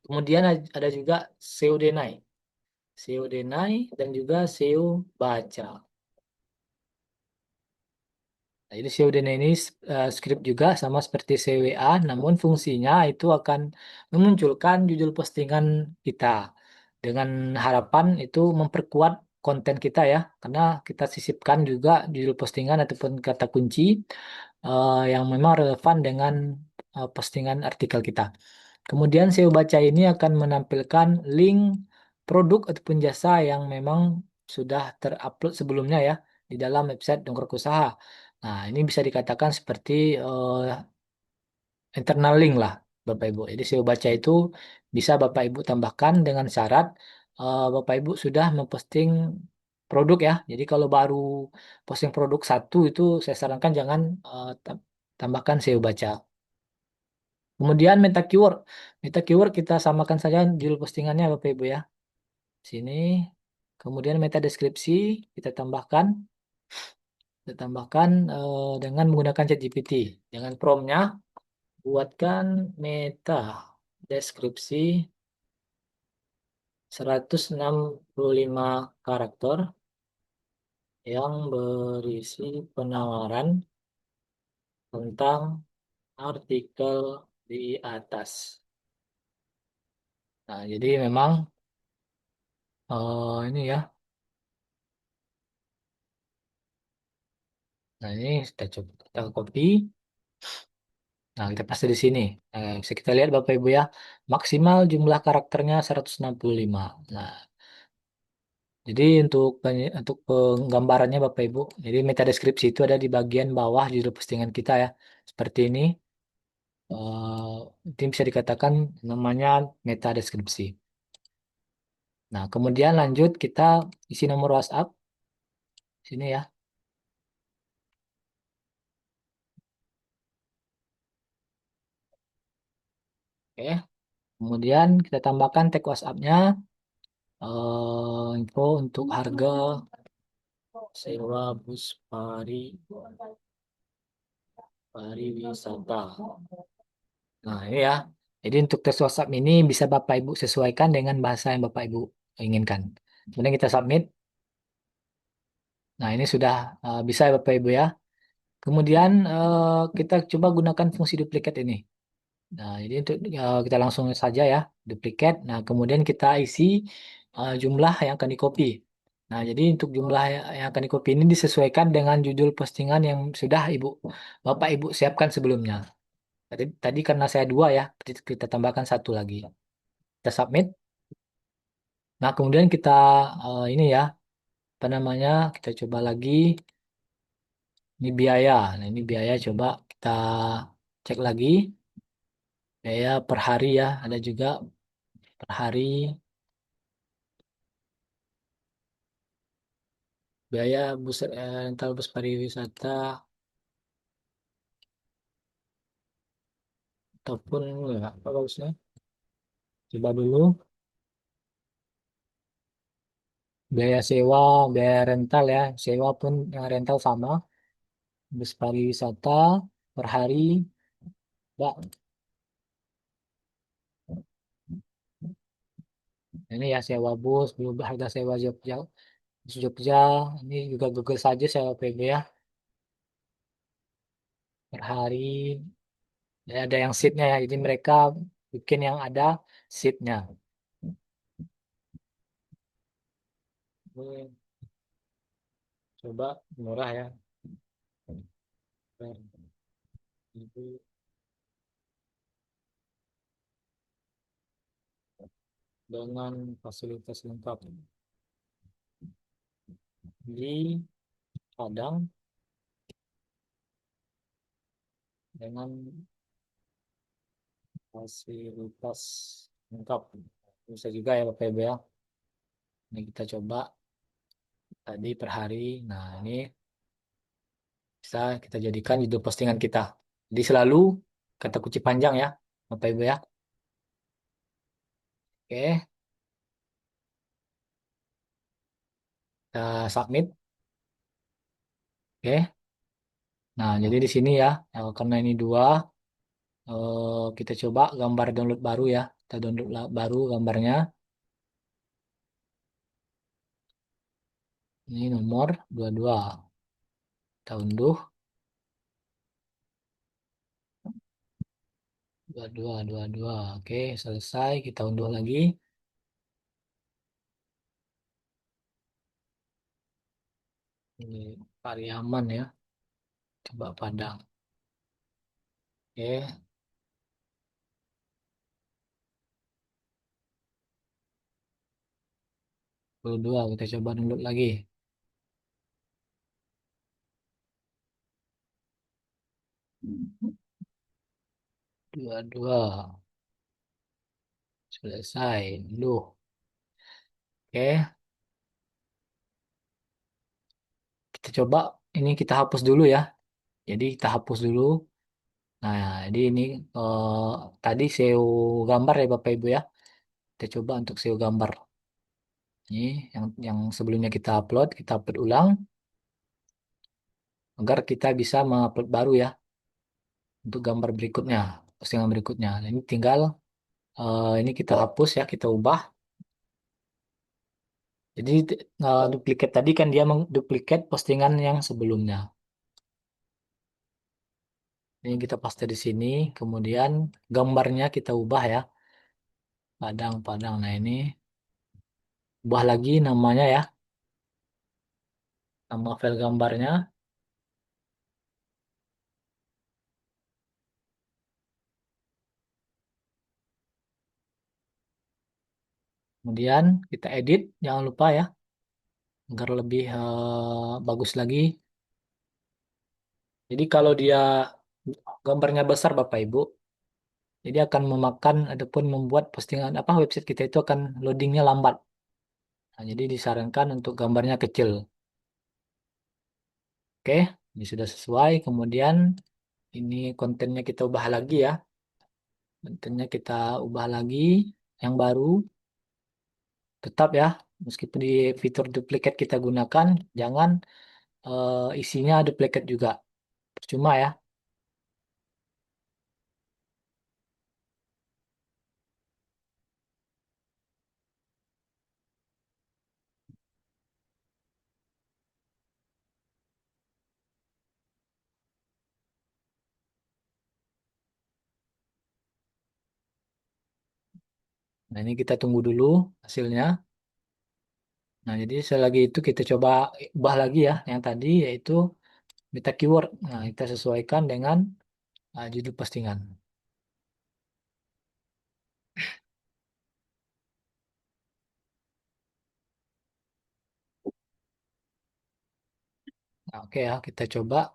Kemudian ada juga SEO Denai, SEO Denai dan juga SEO Baca. Nah, jadi CODN ini script juga sama seperti CWA, namun fungsinya itu akan memunculkan judul postingan kita dengan harapan itu memperkuat konten kita ya, karena kita sisipkan juga judul postingan ataupun kata kunci yang memang relevan dengan postingan artikel kita. Kemudian SEO baca ini akan menampilkan link produk ataupun jasa yang memang sudah terupload sebelumnya ya di dalam website Dongkrak Usaha. Nah, ini bisa dikatakan seperti internal link lah, Bapak Ibu. Jadi SEO baca itu bisa Bapak Ibu tambahkan dengan syarat Bapak Ibu sudah memposting produk ya. Jadi kalau baru posting produk satu itu saya sarankan jangan tambahkan SEO baca. Kemudian meta keyword. Meta keyword kita samakan saja judul postingannya Bapak Ibu ya. Sini. Kemudian meta deskripsi kita tambahkan. Kita tambahkan dengan menggunakan ChatGPT. Dengan promptnya buatkan meta deskripsi 165 karakter yang berisi penawaran tentang artikel di atas. Nah, jadi memang ini ya. Nah, ini kita coba kita copy. Nah, kita paste di sini. Bisa kita lihat Bapak Ibu ya. Maksimal jumlah karakternya 165. Nah, jadi untuk penggambarannya Bapak Ibu. Jadi meta deskripsi itu ada di bagian bawah judul postingan kita ya. Seperti ini. Itu bisa dikatakan namanya meta deskripsi. Nah, kemudian lanjut kita isi nomor WhatsApp sini ya. Oke. Kemudian kita tambahkan tag WhatsApp-nya, info untuk harga sewa bus pariwisata. Nah, ini ya. Jadi untuk tes WhatsApp ini bisa Bapak Ibu sesuaikan dengan bahasa yang Bapak Ibu inginkan. Kemudian kita submit. Nah, ini sudah bisa ya Bapak Ibu ya. Kemudian kita coba gunakan fungsi duplikat ini. Nah, jadi untuk kita langsung saja ya, duplikat. Nah, kemudian kita isi jumlah yang akan di copy. Nah, jadi untuk jumlah yang akan di copy ini disesuaikan dengan judul postingan yang sudah Bapak Ibu siapkan sebelumnya. Tadi karena saya dua ya, kita tambahkan satu lagi. Kita submit. Nah, kemudian kita ini ya, apa namanya? Kita coba lagi. Ini biaya. Nah, ini biaya coba kita cek lagi. Biaya per hari ya, ada juga per hari. Biaya bus rental bus pariwisata ataupun enggak, apa bagusnya? Coba dulu. Biaya sewa, biaya rental ya. Sewa pun rental sama. Bus pariwisata per hari. Mbak, ini ya sewa bus, belum harga sewa Jogja. Jogja, ini juga Google saja sewa PB ya. Per hari. Ya, ada yang seatnya ya. Jadi mereka bikin yang ada seatnya. Ini coba murah ya. Per ribu dengan fasilitas lengkap di Padang dengan fasilitas lengkap. Bisa juga ya Bapak Ibu ya. Ini kita coba tadi per hari. Nah, ini bisa kita jadikan judul postingan kita. Jadi selalu kata kunci panjang ya Bapak Ibu ya. Oke, kita submit. Oke. Nah, jadi di sini ya, karena ini dua, kita coba gambar download baru ya. Kita download baru gambarnya. Ini nomor 22. Kita unduh. 22, 22. Oke, selesai. Kita unduh lagi. Ini Pariaman ya. Coba Padang. Oke, 22. Kita coba download lagi. 22. Selesai. Unduh. Oke. kita coba ini kita hapus dulu ya. Jadi kita hapus dulu. Nah, jadi ini eh, tadi SEO gambar ya Bapak Ibu ya. Kita coba untuk SEO gambar. Ini yang sebelumnya kita upload ulang agar kita bisa mengupload baru ya untuk gambar berikutnya, postingan berikutnya. Nah, ini tinggal ini kita hapus ya, kita ubah. Jadi duplikat tadi kan dia mengduplikat postingan yang sebelumnya. Ini kita paste di sini, kemudian gambarnya kita ubah ya, padang-padang. Nah ini ubah lagi namanya ya, nama file gambarnya. Kemudian kita edit, jangan lupa ya, agar lebih bagus lagi. Jadi kalau dia gambarnya besar Bapak Ibu, jadi akan memakan ataupun membuat postingan apa website kita itu akan loadingnya lambat. Nah, jadi disarankan untuk gambarnya kecil. Oke, ini sudah sesuai. Kemudian ini kontennya kita ubah lagi ya. Kontennya kita ubah lagi yang baru. Tetap ya, meskipun di fitur duplicate kita gunakan, jangan isinya duplicate juga. Percuma ya. Nah, ini kita tunggu dulu hasilnya. Nah, jadi selagi itu kita coba ubah lagi ya, yang tadi yaitu meta keyword. Nah, kita sesuaikan dengan judul postingan. Nah, oke ya, kita coba.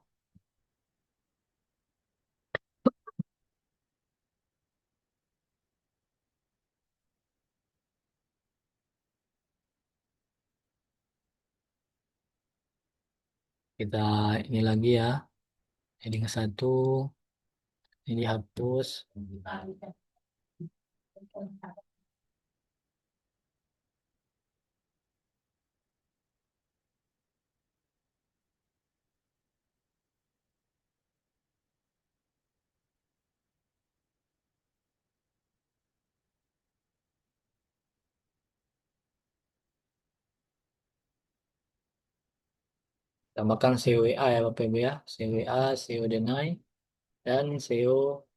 Kita ini lagi ya, heading satu, ini hapus. Tambahkan CWA ya Bapak Ibu ya, CWA, SEO deny, dan SEO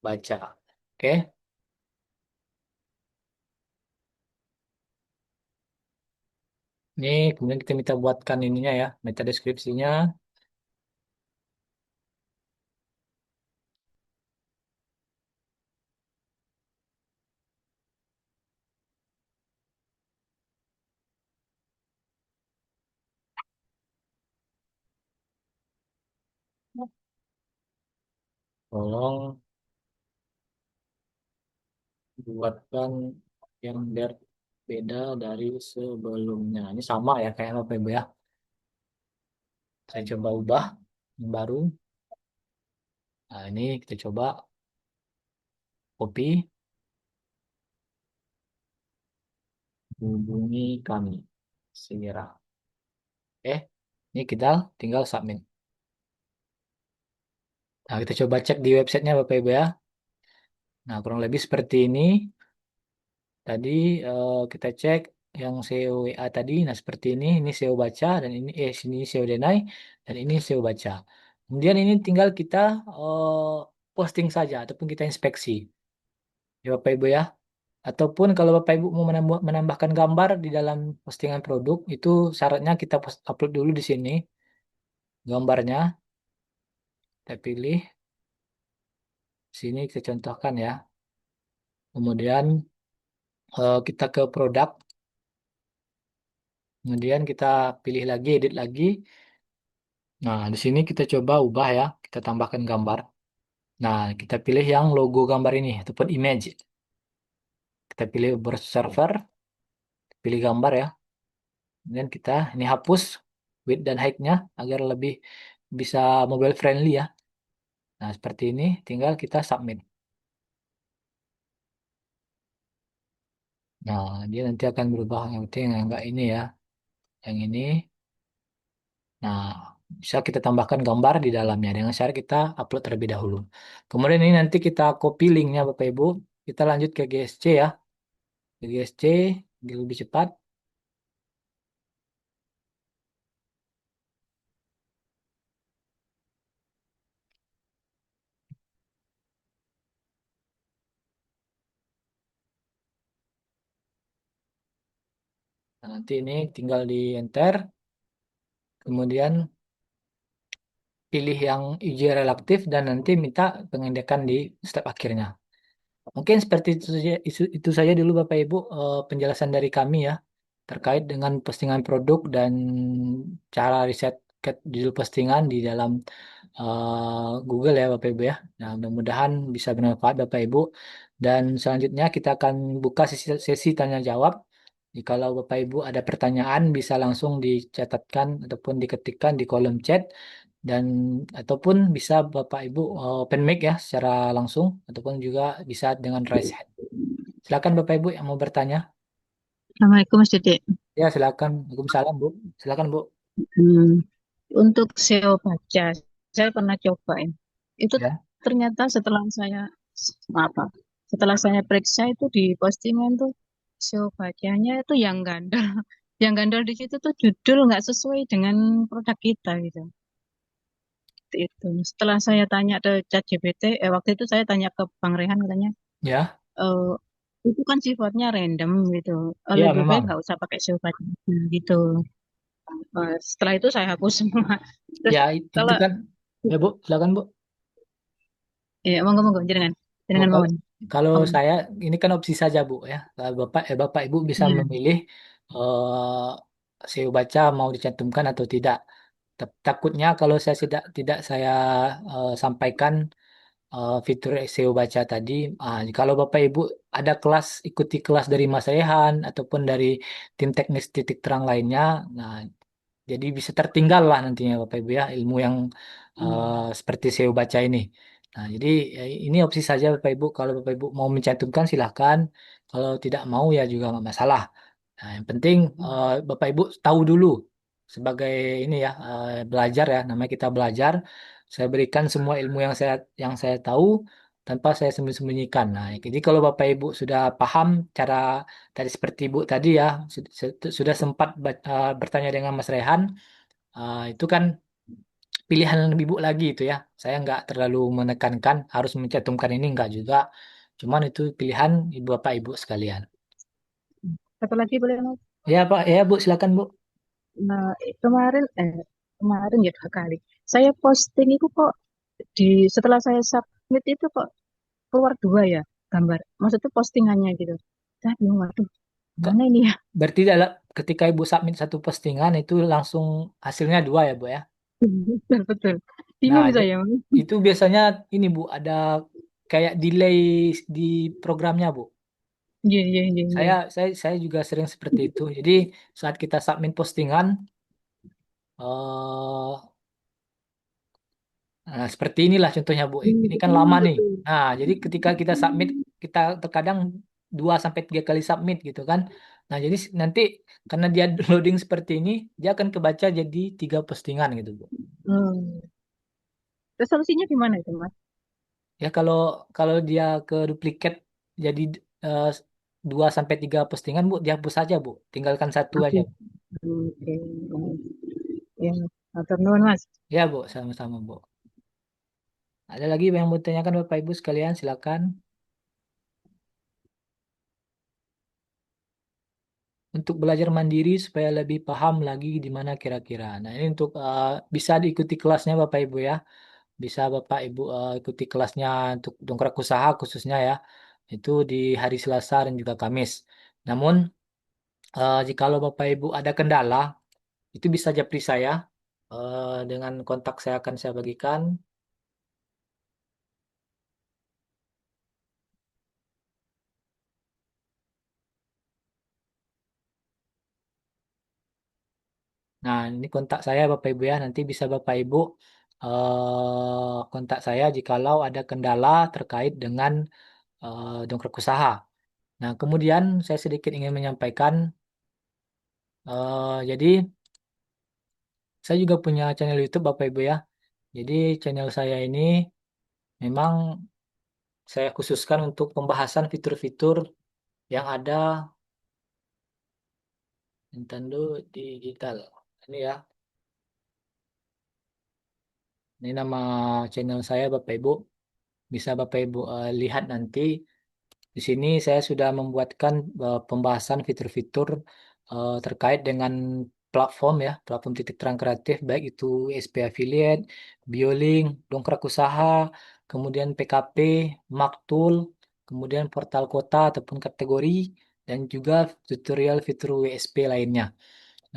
baca. Oke, ini kemudian kita minta buatkan ininya ya, meta deskripsinya. Tolong buatkan yang berbeda dari sebelumnya. Ini sama ya kayak Bapak Ibu ya. Saya coba ubah yang baru. Nah, ini kita coba copy, hubungi kami segera. Ini kita tinggal submit. Nah, kita coba cek di websitenya Bapak Ibu ya. Nah, kurang lebih seperti ini. Tadi kita cek yang SEO WA tadi. Nah, seperti ini SEO baca dan sini SEO deny dan ini SEO baca. Kemudian ini tinggal kita posting saja ataupun kita inspeksi. Ya Bapak Ibu ya. Ataupun kalau Bapak Ibu mau menambahkan gambar di dalam postingan produk, itu syaratnya kita upload dulu di sini gambarnya. Kita pilih sini kita contohkan ya. Kemudian kita ke produk. Kemudian kita pilih lagi, edit lagi. Nah, di sini kita coba ubah ya. Kita tambahkan gambar. Nah, kita pilih yang logo gambar ini ataupun image. Kita pilih browser server, pilih gambar ya. Kemudian kita ini hapus. width dan height-nya agar lebih bisa mobile friendly ya. Nah, seperti ini tinggal kita submit. Nah, dia nanti akan berubah yang penting yang enggak ini ya. Yang ini. Nah, bisa kita tambahkan gambar di dalamnya dengan syarat kita upload terlebih dahulu. Kemudian ini nanti kita copy linknya Bapak Ibu. Kita lanjut ke GSC ya. Ke GSC lebih cepat. Nah, nanti ini tinggal di enter. Kemudian pilih yang uji relaktif dan nanti minta pengendekan di step akhirnya. Mungkin seperti itu saja dulu Bapak Ibu penjelasan dari kami ya terkait dengan postingan produk dan cara riset judul postingan di dalam Google ya Bapak Ibu ya. Nah, mudah-mudahan bisa bermanfaat Bapak Ibu. Dan selanjutnya kita akan buka sesi tanya jawab. Jikalau Bapak Ibu ada pertanyaan bisa langsung dicatatkan ataupun diketikkan di kolom chat dan ataupun bisa Bapak Ibu open mic ya secara langsung ataupun juga bisa dengan raise hand. Silakan Bapak Ibu yang mau bertanya. Assalamualaikum Mas Dede. Ya silakan. Waalaikumsalam Bu. Silakan Bu. Hmm, untuk SEO baca, saya pernah cobain. Itu Ya. ternyata apa? Setelah saya periksa itu di postingan tuh SEO bacanya itu yang gandol. Yang gandol di situ tuh judul nggak sesuai dengan produk kita gitu. Itu. Setelah saya tanya ke ChatGPT, waktu itu saya tanya ke Bang Rehan katanya, Ya. eh, itu kan sifatnya random gitu. Ya Lebih baik memang. nggak usah pakai SEO baca gitu. Setelah itu saya hapus semua. Terus Ya itu kalau kan. Ya Bu. Silakan Bu. ya monggo jangan Oh, jangan kalau, mohon. kalau Om. saya ini kan opsi saja Bu ya. Bapak Ibu bisa Iya. memilih SEO baca mau dicantumkan atau tidak. Takutnya kalau saya tidak saya sampaikan fitur SEO baca tadi, kalau Bapak Ibu ada kelas ikuti kelas dari Mas Rehan ataupun dari tim teknis titik terang lainnya, nah jadi bisa tertinggal lah nantinya Bapak Ibu ya ilmu yang seperti SEO baca ini. Nah, jadi ini opsi saja Bapak Ibu. Kalau Bapak Ibu mau mencantumkan silahkan. Kalau tidak mau ya juga nggak masalah. Nah, yang penting Bapak Ibu tahu dulu sebagai ini ya belajar ya. Namanya kita belajar. Saya berikan semua ilmu yang saya tahu tanpa saya sembunyikan. Nah, jadi kalau Bapak Ibu sudah paham cara tadi seperti Ibu tadi ya sudah sempat bertanya dengan Mas Rehan. Itu kan pilihan ibu lagi itu ya. Saya nggak terlalu menekankan harus mencantumkan ini nggak juga. Cuman itu pilihan ibu bapak ibu sekalian. Satu lagi boleh Mas? Ya Pak, ya Bu, silakan Bu. Nah, kemarin ya 2 kali. Saya posting itu kok setelah saya submit itu kok keluar dua ya gambar. Maksudnya postingannya gitu. Saya bingung, waduh, Kok- mana ini ya? Berarti ketika ibu submit satu postingan itu langsung hasilnya dua ya Bu ya. Betul, betul. Nah, Bingung saya. Mas. itu biasanya ini Bu ada kayak delay di programnya Bu. Iya, iya, iya, iya. Saya juga sering seperti itu. Jadi saat kita submit postingan, nah, seperti inilah contohnya Bu. Ini kan lama nih. Betul. Nah, jadi ketika kita submit, kita terkadang 2 sampai 3 kali submit gitu kan. Nah, jadi nanti karena dia loading seperti ini, dia akan kebaca jadi 3 postingan gitu Bu. Hmm. Terus solusinya gimana itu, Mas? Ya kalau dia ke duplicate jadi eh, 2 sampai 3 postingan Bu, dihapus saja Bu. Tinggalkan satu aja. Oke. Oke. Ya, matur nuwun, Mas. Ya Bu, sama-sama Bu. Ada lagi yang mau tanyakan Bapak Ibu sekalian, silakan. Untuk belajar mandiri supaya lebih paham lagi di mana kira-kira. Nah, ini untuk bisa diikuti kelasnya Bapak Ibu ya. Bisa Bapak Ibu ikuti kelasnya untuk dongkrak usaha khususnya ya. Itu di hari Selasa dan juga Kamis. Namun, jikalau Bapak Ibu ada kendala, itu bisa japri saya dengan kontak saya akan saya bagikan. Nah, ini kontak saya Bapak Ibu ya. Nanti bisa Bapak Ibu kontak saya jikalau ada kendala terkait dengan dongkrak usaha. Nah, kemudian saya sedikit ingin menyampaikan, jadi saya juga punya channel YouTube Bapak Ibu ya. Jadi channel saya ini memang saya khususkan untuk pembahasan fitur-fitur yang ada Nintendo Digital. Ini ya, ini nama channel saya Bapak Ibu. Bisa Bapak Ibu lihat nanti. Di sini saya sudah membuatkan pembahasan fitur-fitur terkait dengan platform ya, platform titik terang kreatif, baik itu SP Affiliate, Biolink, Dongkrak Usaha, kemudian PKP, Maktul, kemudian portal kota ataupun kategori, dan juga tutorial fitur WSP lainnya.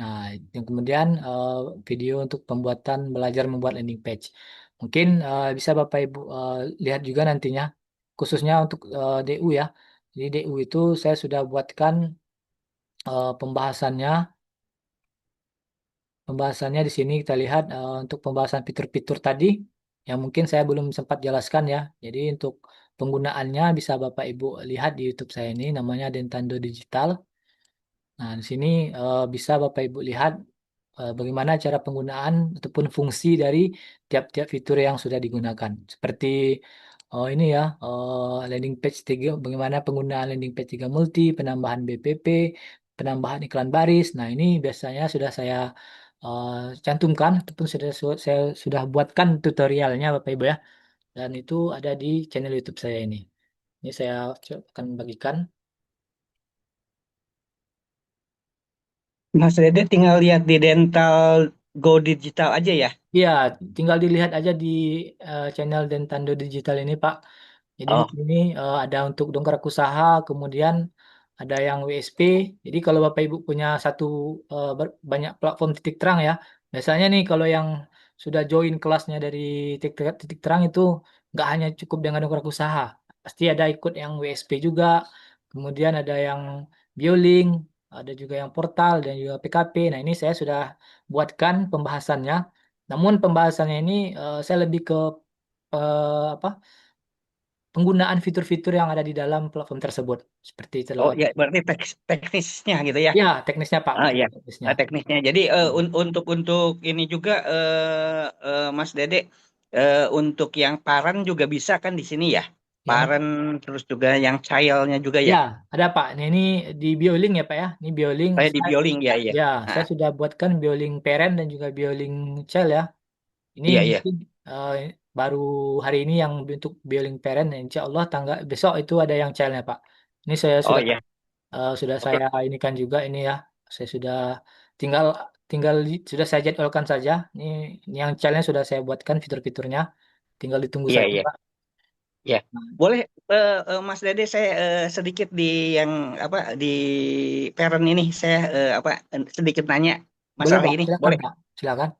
Nah, yang kemudian video untuk pembuatan belajar membuat landing page. Mungkin bisa Bapak Ibu lihat juga nantinya, khususnya untuk DU ya. Jadi DU itu saya sudah buatkan pembahasannya. Pembahasannya di sini kita lihat untuk pembahasan fitur-fitur tadi yang mungkin saya belum sempat jelaskan ya. Jadi untuk penggunaannya bisa Bapak Ibu lihat di YouTube saya ini namanya Dentando Digital. Nah, di sini bisa Bapak Ibu lihat bagaimana cara penggunaan ataupun fungsi dari tiap-tiap fitur yang sudah digunakan. Seperti ini ya, landing page 3, bagaimana penggunaan landing page 3 multi, penambahan BPP, penambahan iklan baris. Nah, ini biasanya sudah saya eh, cantumkan ataupun saya sudah buatkan tutorialnya Bapak Ibu ya. Dan itu ada di channel YouTube saya ini. Ini saya akan bagikan. Mas Dede tinggal lihat di Dental Go Digital aja ya. Iya, tinggal dilihat aja di channel Dentando Digital ini, Pak. Jadi di Oh, sini ada untuk dongkrak usaha, kemudian ada yang WSP. Jadi kalau Bapak Ibu punya banyak platform titik terang ya. Biasanya nih kalau yang sudah join kelasnya dari titik terang itu nggak hanya cukup dengan dongkrak usaha, pasti ada ikut yang WSP juga. Kemudian ada yang Biolink, ada juga yang portal dan juga PKP. Nah ini saya sudah buatkan pembahasannya. Namun pembahasannya ini saya lebih ke apa? Penggunaan fitur-fitur yang ada di dalam platform tersebut. Seperti itu oh loh. ya berarti teknisnya gitu ya. Ya, teknisnya Pak, Ah betul ya, teknisnya. teknisnya. Jadi untuk ini juga Mas Dede untuk yang parent juga bisa kan di sini ya. Yang Parent terus juga yang childnya juga ya. ya, ada Pak. Nah, ini di Biolink ya Pak ya. Ini Biolink Saya di Bioling ya ya. ya, saya Ah, sudah buatkan Biolink parent dan juga Biolink child ya. Ini iya iya. mungkin eh, baru hari ini yang bentuk Biolink parent. Insya Allah tanggal besok itu ada yang childnya Pak. Ini saya Oh sudah iya. sudah Oke. saya inikan juga ini ya. Saya sudah tinggal sudah saya jadwalkan saja. Ini yang challenge sudah saya buatkan fitur-fiturnya. Tinggal ditunggu Iya saja, iya. Pak. Ya, boleh Mas Dede saya sedikit di yang apa di parent ini saya sedikit nanya Boleh, masalah Pak. ini, Silakan, boleh? Pak. Silakan.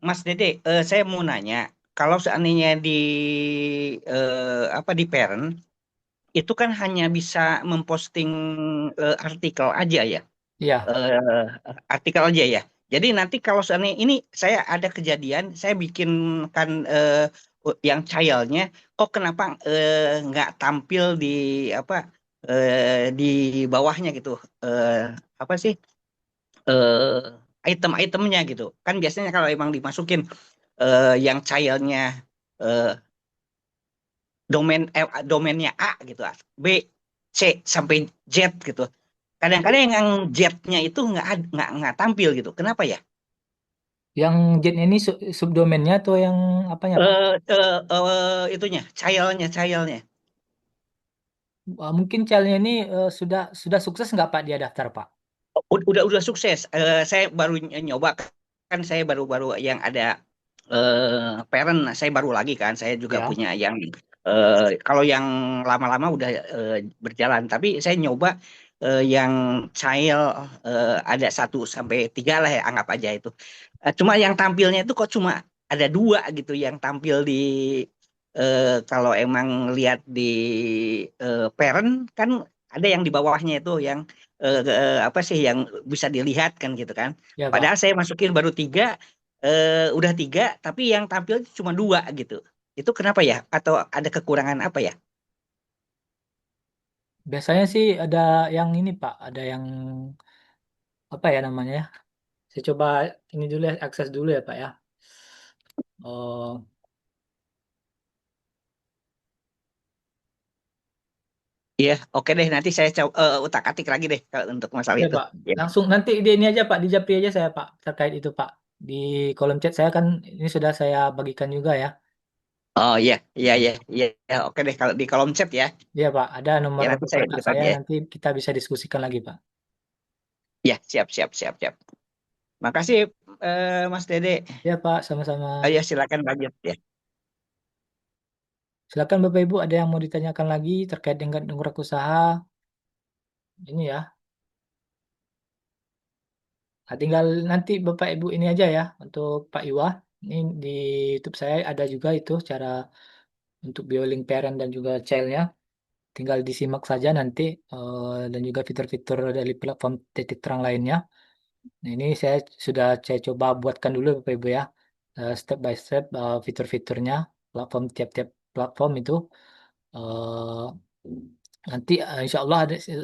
Mas Dede, saya mau nanya, kalau seandainya di di parent itu kan hanya bisa memposting artikel aja ya, Iya, eh, artikel aja ya. Jadi nanti kalau seandainya ini saya ada kejadian, saya bikinkan yang childnya, kok kenapa nggak tampil di apa di bawahnya gitu? Eh, apa sih item-itemnya gitu? Kan biasanya kalau emang dimasukin yang childnya eh, domainnya A gitu, B, C sampai Z gitu. Kadang-kadang yang Z-nya itu nggak tampil gitu. Kenapa ya? yang jet ini subdomainnya atau yang apanya, Pak? Itunya, childnya. Mungkin channelnya ini sudah sukses nggak, Pak, dia daftar, Pak? Udah sukses. Saya baru nyoba kan saya baru-baru yang ada parent saya baru lagi kan saya juga Ya. punya yang kalau yang lama-lama udah berjalan tapi saya nyoba yang child ada 1 sampai 3 lah ya anggap aja itu. Cuma yang tampilnya itu kok cuma ada 2 gitu yang tampil di kalau emang lihat di parent kan ada yang di bawahnya itu yang apa sih yang bisa dilihat kan gitu kan. Ya Pak. Padahal saya masukin baru tiga, udah tiga, tapi yang tampil cuma dua gitu. Itu kenapa ya? Atau ada kekurangan apa ya? Biasanya sih ada yang ini Pak, ada yang apa ya namanya ya? Saya coba ini dulu ya, akses dulu ya Pak ya. Oh, Iya, oke deh. Nanti saya coba utak-atik lagi deh kalau untuk masalah ya itu. Pak. Ya. Langsung nanti di ini aja Pak, di Japri aja saya Pak terkait itu Pak. Di kolom chat saya kan ini sudah saya bagikan juga ya. Oh iya, iya, iya, iya. Ya, oke deh kalau di kolom chat ya. Iya Pak, ada Ya nomor nanti saya kontak ikutan saya ya. nanti kita bisa diskusikan lagi Pak. Ya, siap, siap, siap, siap. Makasih, Mas Dede. Ya Pak, sama-sama. Ayo silakan lanjut ya. Silakan Bapak Ibu ada yang mau ditanyakan lagi terkait dengan dongkrak usaha ini ya. Nah, tinggal nanti Bapak Ibu ini aja ya untuk Pak Iwa. Ini di YouTube saya ada juga itu cara untuk bioling parent dan juga childnya. Tinggal disimak saja nanti dan juga fitur-fitur dari platform titik terang lainnya. Nah, ini saya coba buatkan dulu Bapak Ibu ya. Step by step fitur-fiturnya platform tiap-tiap platform itu. Eh, Nanti insya Allah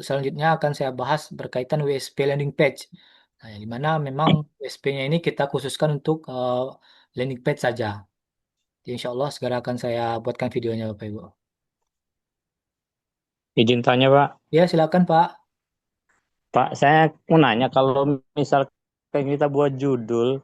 selanjutnya akan saya bahas berkaitan WSP landing page. Nah, di mana memang WSP-nya ini kita khususkan untuk landing page saja. Jadi, insya Allah segera akan saya buatkan videonya Bapak Ibu. Izin tanya Pak, Ya silakan Pak. Pak saya mau nanya kalau misalkan kita buat judul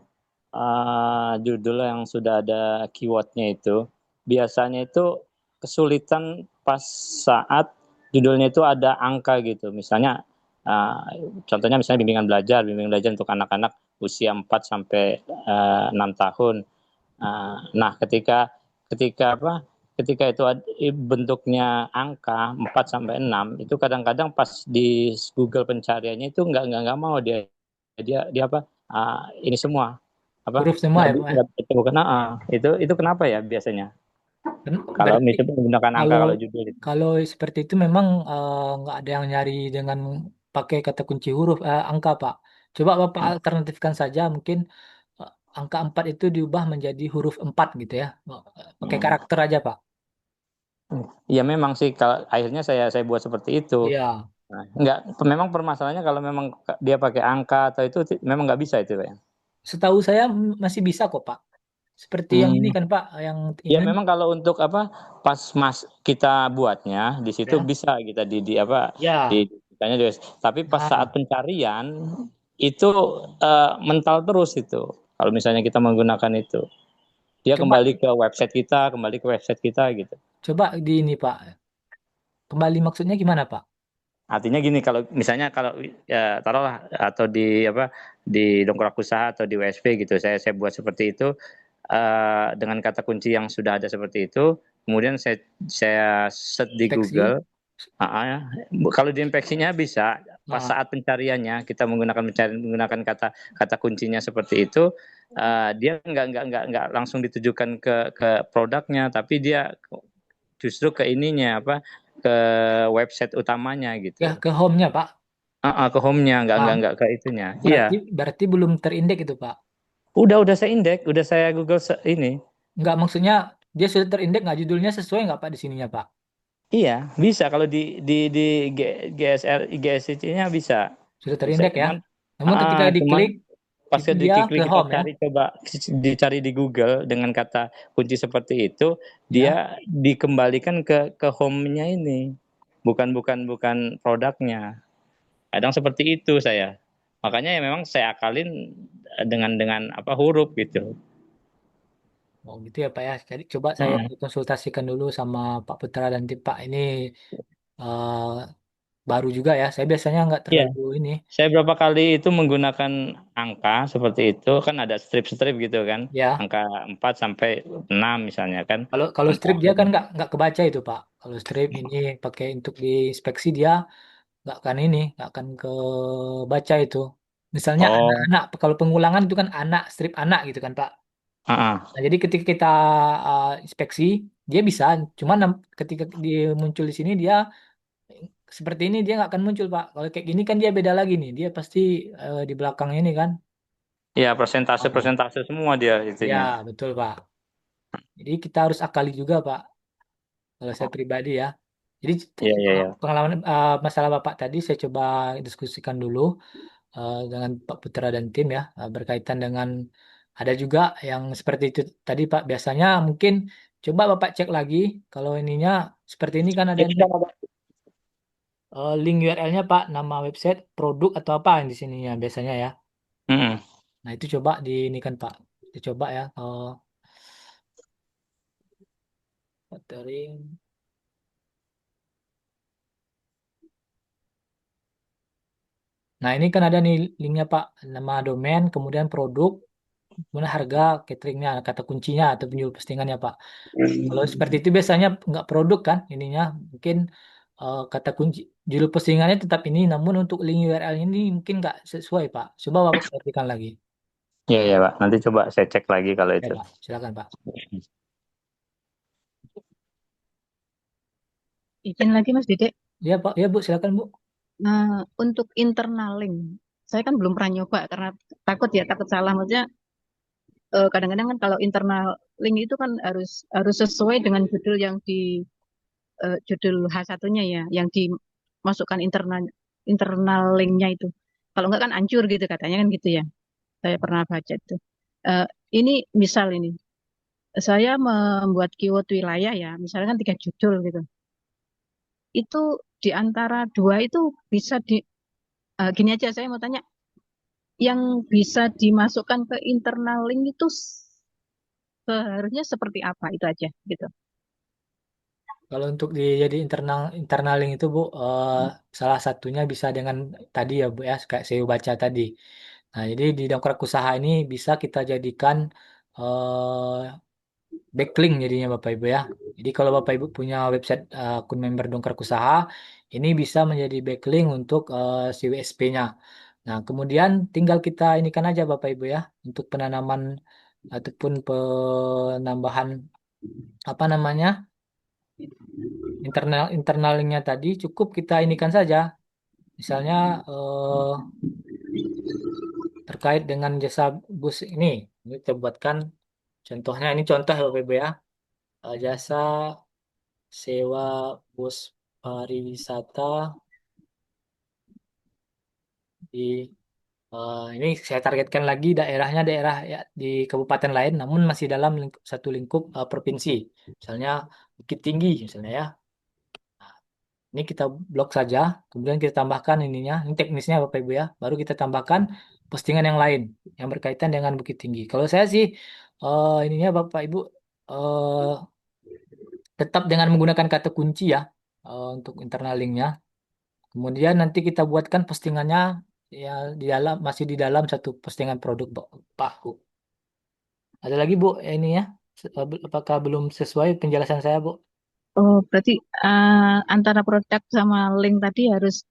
yang sudah ada keywordnya itu, biasanya itu kesulitan pas saat judulnya itu ada angka gitu, misalnya uh, contohnya misalnya bimbingan belajar untuk anak-anak usia 4 sampai 6 tahun. Nah, ketika apa? Ketika itu bentuknya angka 4 sampai 6 itu kadang-kadang pas di Google pencariannya itu nggak mau dia apa? Ini semua apa? Huruf semua Nggak ya Pak ya. nggak ditemukan. Itu kenapa ya biasanya? Kalau Berarti itu menggunakan angka kalau kalau judul itu. kalau seperti itu memang nggak ada yang nyari dengan pakai kata kunci huruf angka Pak. Coba Bapak alternatifkan saja mungkin eh, angka 4 itu diubah menjadi huruf 4 gitu ya. Pakai Hmm. karakter aja Pak. Ya memang sih kalau akhirnya saya buat seperti itu. Iya. Nah, enggak, memang permasalahannya kalau memang dia pakai angka atau itu memang nggak bisa itu Pak. Setahu saya masih bisa kok Pak. Seperti yang ini Hmm. kan Pak, yang Ya ini memang kalau untuk apa pas kita buatnya di situ ya. bisa kita di apa di Ya. ditanya tapi pas saat Nah, pencarian itu mental terus itu kalau misalnya kita menggunakan itu dia coba kembali ke website kita gitu. coba di ini Pak. Kembali maksudnya gimana Pak? Artinya gini kalau misalnya kalau ya taruhlah atau di apa di dongkrak usaha atau di WSP gitu saya buat seperti itu dengan kata kunci yang sudah ada seperti itu kemudian saya set di Inspeksi. Google. Ya. Kalau diinfeksinya bisa pas Nah, saat pencariannya kita menggunakan kata kata kuncinya seperti itu dia nggak langsung ditujukan ke produknya tapi dia justru ke ininya apa ke website utamanya ya gitu. ke home-nya Pak. Ke home-nya Nah, nggak ke itunya. Iya, berarti belum terindeks itu Pak. udah saya indeks, udah saya Google ini. Enggak maksudnya dia sudah terindeks nggak judulnya sesuai nggak Pak di sininya Pak? Iya, bisa kalau di GSR GSC-nya bisa. Sudah Bisa terindeks ya. cuman Namun ketika cuman diklik pas itu dia diklik ke kita home ya. cari coba dicari di Google dengan kata kunci seperti itu, Ya. dia dikembalikan ke home-nya ini. Bukan produknya. Kadang seperti itu saya. Makanya ya memang saya akalin dengan apa huruf gitu. Oh gitu ya Pak ya. Jadi coba saya Mm. konsultasikan dulu sama Pak Putra dan tim Pak ini eh, baru juga ya. Saya biasanya nggak Iya, terlalu ini. saya berapa kali itu menggunakan angka seperti itu kan ada strip-strip gitu kan. Ya. Angka 4 sampai 6 misalnya kan. Kalau kalau strip dia Mentahun. kan nggak kebaca itu Pak. Kalau strip ini pakai untuk diinspeksi dia nggak akan ini nggak akan kebaca itu. Misalnya Oh, anak-anak kalau pengulangan itu kan anak strip anak gitu kan Pak. ah. Nah, jadi ketika kita inspeksi dia bisa, cuman ketika dia muncul di sini dia seperti ini dia nggak akan muncul Pak. Kalau kayak gini kan dia beda lagi nih. Dia pasti di belakang ini kan. Ya, Oh, persentase semua dia ya itunya. betul Pak. Jadi kita harus akali juga Pak. Kalau saya pribadi ya. Jadi Iya, iya, iya. pengalaman masalah Bapak tadi saya coba diskusikan dulu dengan Pak Putra dan tim ya, berkaitan dengan ada juga yang seperti itu tadi Pak. Biasanya mungkin coba Bapak cek lagi kalau ininya seperti ini kan ada Ini nih kan ada. link URL-nya Pak, nama website, produk atau apa yang di sininya biasanya ya. Mm-mm. Nah itu coba di ini kan Pak, dicoba ya. Filtering. Nah ini kan ada nih linknya Pak, nama domain, kemudian produk, kemudian harga cateringnya, kata kuncinya atau penjual postingannya Pak. Kalau seperti itu biasanya nggak produk kan ininya, mungkin kata kunci judul postingannya tetap ini, namun untuk link URL ini mungkin nggak sesuai Pak. Coba Bapak perhatikan lagi. Iya, iya, Pak. Nanti coba saya cek lagi kalau Ya itu. Pak, silakan Pak. Izin lagi Mas Dede. Ya Pak, ya Bu, silakan Bu. Nah, untuk internal link, saya kan belum pernah nyoba karena takut ya, takut salah. Maksudnya kadang-kadang kan kalau internal link itu kan harus harus sesuai dengan judul yang di judul H1-nya ya, yang dimasukkan internal internal linknya itu. Kalau enggak kan hancur gitu katanya kan gitu ya. Saya pernah baca itu. Eh, ini misal ini, saya membuat keyword wilayah ya, misalnya kan 3 judul gitu. Itu di antara dua itu bisa gini aja saya mau tanya, yang bisa dimasukkan ke internal link itu seharusnya seperti apa itu aja gitu. Kalau untuk jadi internal internal link itu Bu, salah satunya bisa dengan tadi ya Bu ya, kayak saya baca tadi. Nah, jadi di dongkrak usaha ini bisa kita jadikan eh, backlink jadinya Bapak Ibu ya. Jadi kalau Bapak Ibu punya website akun member dongkrak usaha, ini bisa menjadi backlink untuk si WSP-nya. Nah, kemudian tinggal kita ini kan aja Bapak Ibu ya, untuk penanaman ataupun penambahan apa namanya internal linknya tadi cukup kita inikan saja. Misalnya terkait dengan jasa bus ini kita buatkan contohnya ini contoh ya Bapak Ibu ya. Jasa sewa bus pariwisata di ini saya targetkan lagi daerahnya daerah ya di kabupaten lain namun masih dalam satu lingkup provinsi. Misalnya Bukit Tinggi misalnya ya. Ini kita blok saja, kemudian kita tambahkan ininya, ini teknisnya Bapak Ibu ya. Baru kita tambahkan postingan yang lain yang berkaitan dengan Bukit Tinggi. Kalau saya sih ininya Bapak Ibu eh, tetap dengan menggunakan kata kunci ya untuk internal linknya. Kemudian nanti kita buatkan postingannya ya di dalam masih di dalam satu postingan produk Pak Bu. Ada lagi Bu ini ya. Apakah belum sesuai penjelasan saya Bu? Oh, berarti antara produk sama link tadi harus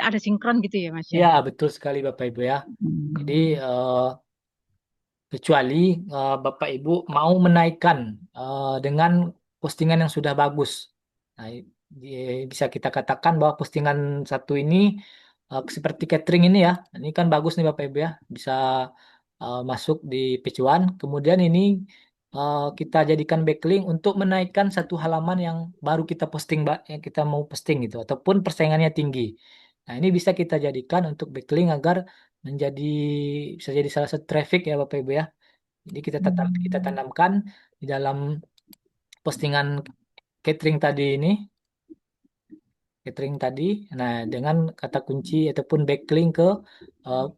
ada sinkron gitu ya Mas ya. Ya betul sekali Bapak Ibu ya. Jadi Hmm. kecuali Bapak Ibu mau menaikkan dengan postingan yang sudah bagus. Nah, bisa kita katakan bahwa postingan satu ini seperti catering ini ya, ini kan bagus nih Bapak Ibu ya, bisa masuk di picuan. Kemudian ini kita jadikan backlink untuk menaikkan satu halaman yang baru kita posting, yang kita mau posting gitu, ataupun persaingannya tinggi. Nah, ini bisa kita jadikan untuk backlink agar menjadi bisa jadi salah satu traffic ya Bapak Ibu ya. Jadi kita tanamkan di dalam postingan catering tadi ini, catering tadi. Nah, dengan kata kunci ataupun backlink ke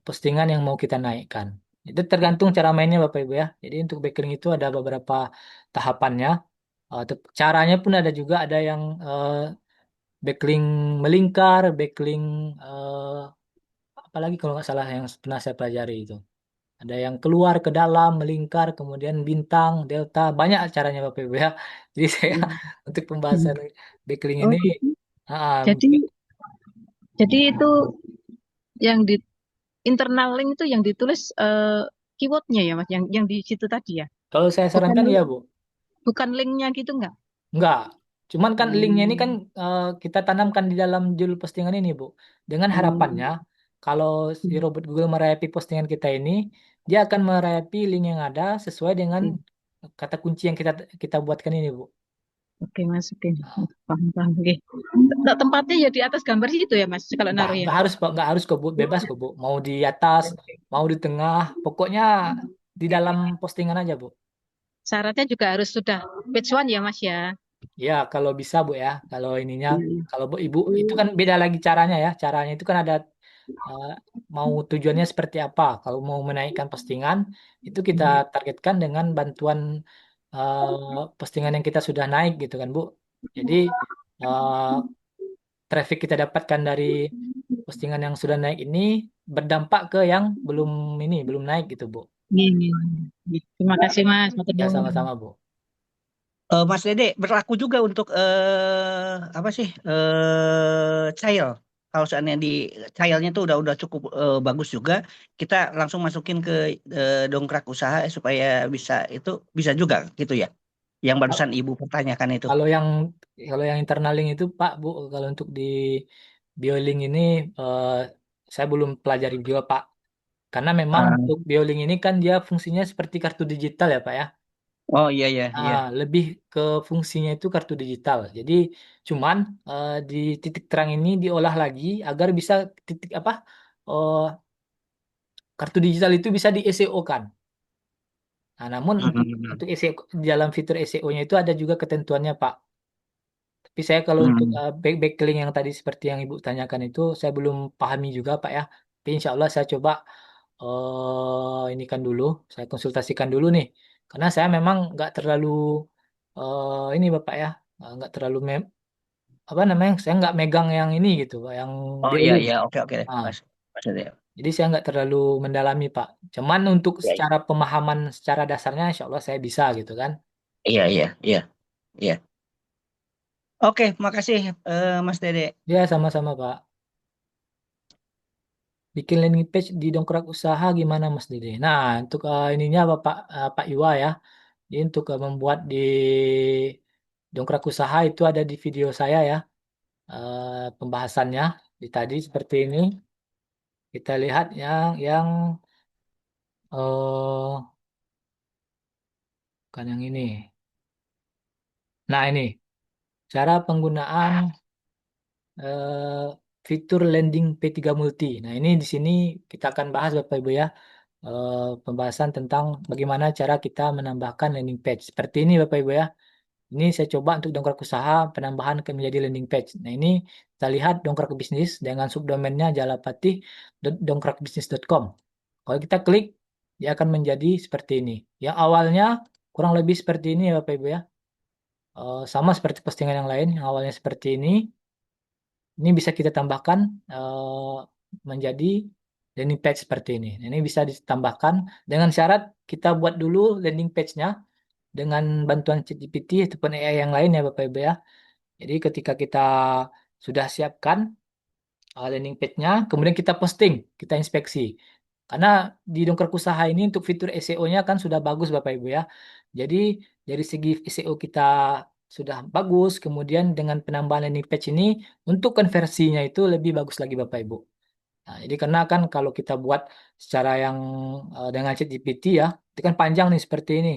postingan yang mau kita naikkan. Itu tergantung cara mainnya Bapak Ibu ya. Jadi untuk backlink itu ada beberapa tahapannya. Caranya pun ada juga ada yang backlink melingkar, backlink apalagi kalau nggak salah yang pernah saya pelajari itu. Ada yang keluar ke dalam, melingkar, kemudian bintang, delta, banyak caranya Bapak Ibu ya. Jadi saya Iya. untuk Hmm. pembahasan backlink Oh, ini, jadi mungkin jadi itu yang di internal link itu yang ditulis keywordnya ya Mas, yang di situ tadi ya. kalau saya Bukan sarankan ya Bu, bukan linknya gitu enggak? enggak. Cuman kan linknya ini kan Hmm. kita tanamkan di dalam judul postingan ini, Bu. Dengan harapannya, Hmm. kalau si robot Google merayapi postingan kita ini, dia akan merayapi link yang ada sesuai dengan Hmm. kata kunci yang kita kita buatkan ini, Bu. Oke Mas, oke. Paham, paham. Oke. Tempatnya ya di atas gambar situ ya Mas, kalau Nggak, naruh ya. nggak harus, Pak. Nggak harus kok, Bu. Bebas kok, Bu. Mau di atas, mau di tengah, pokoknya di dalam postingan aja, Bu. Syaratnya juga harus sudah page one ya Mas ya. Ya, kalau bisa, Bu ya. Kalau ininya, Hmm. kalau Bu, Ibu, itu kan beda lagi caranya ya. Caranya itu kan ada eh, mau tujuannya seperti apa. Kalau mau menaikkan postingan, itu kita targetkan dengan bantuan postingan yang kita sudah naik gitu kan, Bu. Jadi eh, traffic kita dapatkan dari postingan yang sudah naik ini berdampak ke yang belum naik gitu, Bu. Ini. Terima kasih Mas, matur Ya, nuwun. sama-sama, Bu. Mas Dede berlaku juga untuk apa sih child. Kalau seandainya di childnya tuh udah cukup bagus juga, kita langsung masukin ke dongkrak usaha supaya bisa itu bisa juga gitu ya. Yang barusan Ibu pertanyakan itu. Kalau yang kalau yang internal link itu Pak Bu, kalau untuk di BioLink ini eh, saya belum pelajari juga Pak. Karena memang Ah, untuk BioLink ini kan dia fungsinya seperti kartu digital ya Pak ya. oh iya iya iya. Lebih ke fungsinya itu kartu digital. Jadi cuman di titik terang ini diolah lagi agar bisa titik apa eh, kartu digital itu bisa di SEO kan. Nah, namun untuk Hmm, SEO di dalam fitur SEO-nya itu ada juga ketentuannya Pak. Tapi saya kalau untuk hmm. backlink yang tadi seperti yang Ibu tanyakan itu saya belum pahami juga Pak ya. Tapi insya Allah saya coba ini kan dulu, saya konsultasikan dulu nih. Karena saya memang nggak terlalu ini Bapak ya, nggak terlalu apa namanya, saya nggak megang yang ini gitu, Pak, yang Oh iya BioLink. iya oke oke deh Nah, Mas. Mas Dede. jadi saya nggak terlalu mendalami Pak. Cuman untuk Iya iya secara pemahaman secara dasarnya insya Allah saya bisa gitu kan. iya iya iya. Iya. Oke, makasih Mas Dede. Ya sama-sama Pak. Bikin landing page di dongkrak usaha gimana Mas Dede? Nah, untuk ininya Bapak Pak Iwa ya. Jadi untuk membuat di dongkrak usaha itu ada di video saya ya. Pembahasannya di tadi seperti ini. Kita lihat yang kan yang ini. Nah, ini cara penggunaan eh, fitur landing P3 Multi. Nah, ini di sini kita akan bahas Bapak Ibu ya. Pembahasan tentang bagaimana cara kita menambahkan landing page. Seperti ini Bapak Ibu ya. Ini saya coba untuk dongkrak usaha penambahan ke menjadi landing page. Nah, ini kita lihat dongkrak bisnis dengan subdomainnya jalapati.dongkrakbisnis.com. Kalau kita klik, dia akan menjadi seperti ini. Yang awalnya kurang lebih seperti ini ya Bapak Ibu ya. Sama seperti postingan yang lain, yang awalnya seperti ini bisa kita tambahkan menjadi landing page seperti ini. Nah, ini bisa ditambahkan dengan syarat kita buat dulu landing page-nya dengan bantuan ChatGPT ataupun AI yang lain ya Bapak Ibu ya. Jadi ketika kita sudah siapkan landing page-nya, kemudian kita posting, kita inspeksi. Karena di Dongkrak Usaha ini untuk fitur SEO-nya kan sudah bagus Bapak Ibu ya. Jadi dari segi SEO kita sudah bagus, kemudian dengan penambahan landing page ini untuk konversinya itu lebih bagus lagi Bapak Ibu. Nah, jadi karena kan kalau kita buat secara yang dengan ChatGPT ya, itu kan panjang nih seperti ini.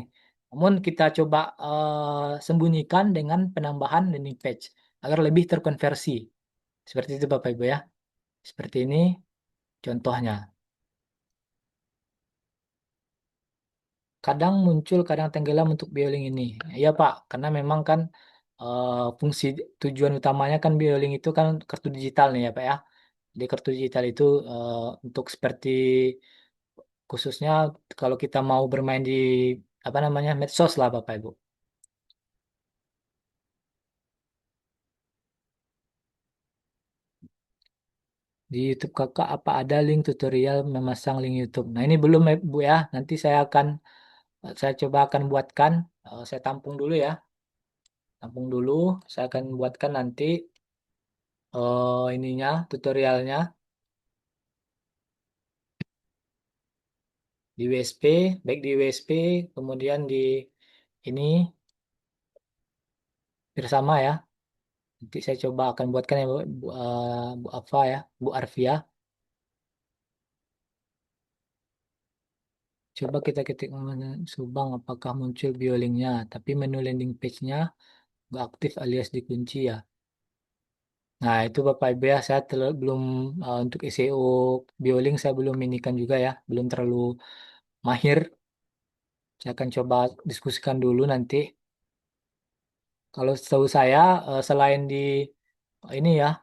Namun kita coba sembunyikan dengan penambahan landing page agar lebih terkonversi. Seperti itu Bapak Ibu ya. Seperti ini contohnya. Kadang muncul, kadang tenggelam untuk BioLink ini. Iya Pak, karena memang kan fungsi tujuan utamanya kan BioLink itu kan kartu digital nih ya Pak ya. Di kartu digital itu untuk seperti khususnya kalau kita mau bermain di apa namanya medsos lah Bapak Ibu. Di YouTube Kakak apa ada link tutorial memasang link YouTube? Nah ini belum ya, Bu ya. Nanti saya coba akan buatkan. Saya tampung dulu ya. Tampung dulu. Saya akan buatkan nanti ininya tutorialnya di WSP, baik di WSP kemudian di ini bersama ya. Nanti saya coba akan buatkan ya Bu Afa ya, Bu Arfia. Coba kita ketik Subang apakah muncul biolinknya. Tapi menu landing page-nya nggak aktif alias dikunci ya. Nah itu Bapak Ibu ya, saya belum untuk SEO biolink saya belum inikan juga ya, belum terlalu mahir. Saya akan coba diskusikan dulu nanti. Kalau setahu saya selain di ini ya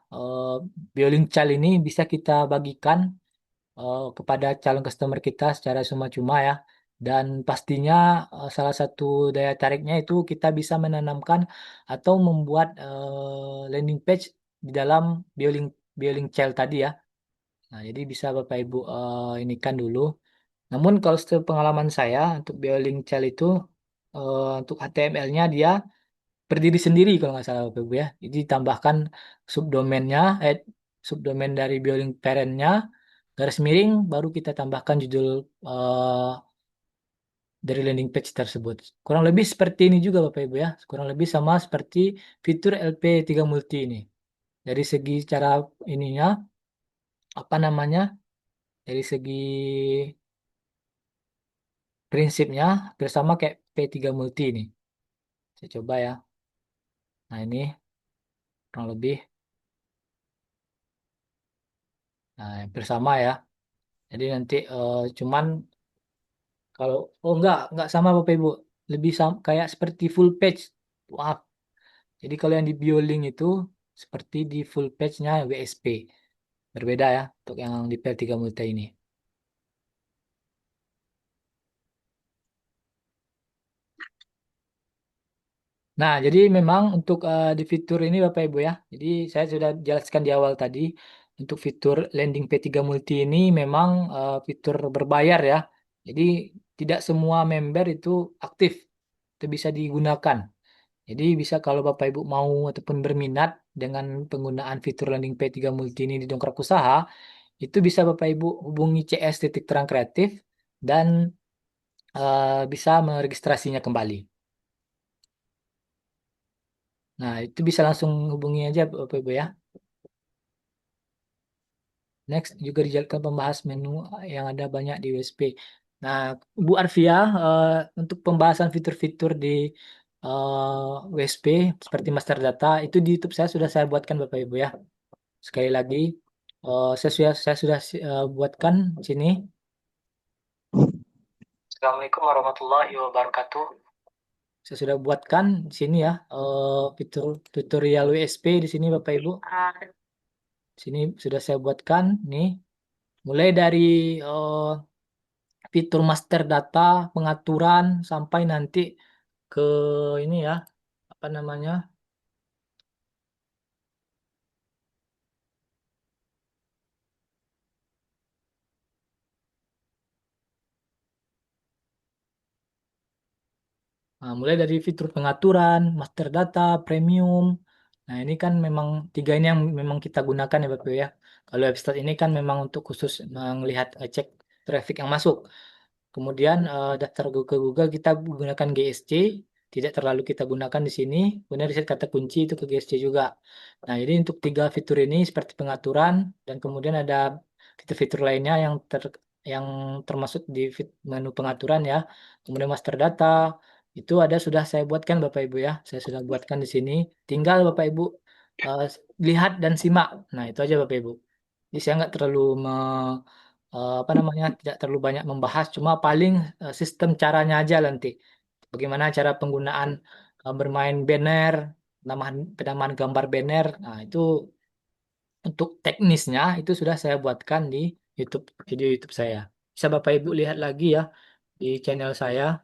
biolink cal ini bisa kita bagikan kepada calon customer kita secara cuma-cuma ya. Dan pastinya salah satu daya tariknya itu kita bisa menanamkan atau membuat landing page di dalam biolink biolink child tadi ya. Nah, jadi bisa Bapak Ibu inikan dulu. Namun kalau pengalaman saya untuk biolink child itu untuk HTML-nya dia berdiri sendiri kalau nggak salah Bapak Ibu ya. Jadi tambahkan subdomainnya, subdomain dari biolink parent-nya garis miring baru kita tambahkan judul dari landing page tersebut. Kurang lebih seperti ini juga Bapak Ibu ya. Kurang lebih sama seperti fitur LP3 Multi ini. Dari segi cara ininya apa namanya? Dari segi prinsipnya bersama kayak P3 Multi ini. Saya coba ya. Nah, ini kurang lebih bersama ya. Jadi nanti cuman kalau enggak sama Bapak Ibu. Lebih sama, kayak seperti full page. Wah, jadi kalau yang di Biolink itu seperti di full page-nya WSP. Berbeda ya untuk yang di P3 Multi ini. Nah, jadi memang untuk di fitur ini Bapak Ibu ya. Jadi saya sudah jelaskan di awal tadi untuk fitur landing P3 Multi ini memang fitur berbayar ya. Jadi tidak semua member itu aktif. Itu bisa digunakan. Jadi bisa kalau Bapak Ibu mau ataupun berminat dengan penggunaan fitur landing P3 Multi ini di Dongkrak Usaha, itu bisa Bapak Ibu hubungi CS Titik Terang Kreatif dan bisa meregistrasinya kembali. Nah, itu bisa langsung hubungi aja Bapak Ibu ya. Next juga dijalankan pembahas menu yang ada banyak di USP. Nah, Bu Arfia, untuk pembahasan fitur-fitur di USP seperti master data itu di YouTube saya sudah saya buatkan Bapak Ibu ya. Sekali lagi, saya sudah buatkan sini. Assalamualaikum warahmatullahi wabarakatuh. Saya sudah buatkan di sini ya fitur tutorial WSP di sini Bapak Ibu. Sini sudah saya buatkan nih. Mulai dari fitur master data, pengaturan sampai nanti ke ini ya, apa namanya? Nah, mulai dari fitur pengaturan, master data, premium. Nah, ini kan memang tiga ini yang memang kita gunakan ya Bapak ya. Kalau website ini kan memang untuk khusus melihat cek traffic yang masuk. Kemudian daftar ke Google kita gunakan GSC, tidak terlalu kita gunakan di sini. Kemudian riset kata kunci itu ke GSC juga. Nah, jadi untuk tiga fitur ini seperti pengaturan dan kemudian ada fitur-fitur lainnya yang termasuk di menu pengaturan ya. Kemudian master data itu ada sudah saya buatkan Bapak Ibu ya. Saya sudah buatkan di sini. Tinggal Bapak Ibu eh, lihat dan simak. Nah, itu aja Bapak Ibu. Jadi saya nggak terlalu apa namanya tidak terlalu banyak membahas, cuma paling sistem caranya aja nanti. Bagaimana cara penggunaan bermain banner, penambahan gambar banner. Nah, itu untuk teknisnya itu sudah saya buatkan di YouTube video YouTube saya. Bisa Bapak Ibu lihat lagi ya di channel saya.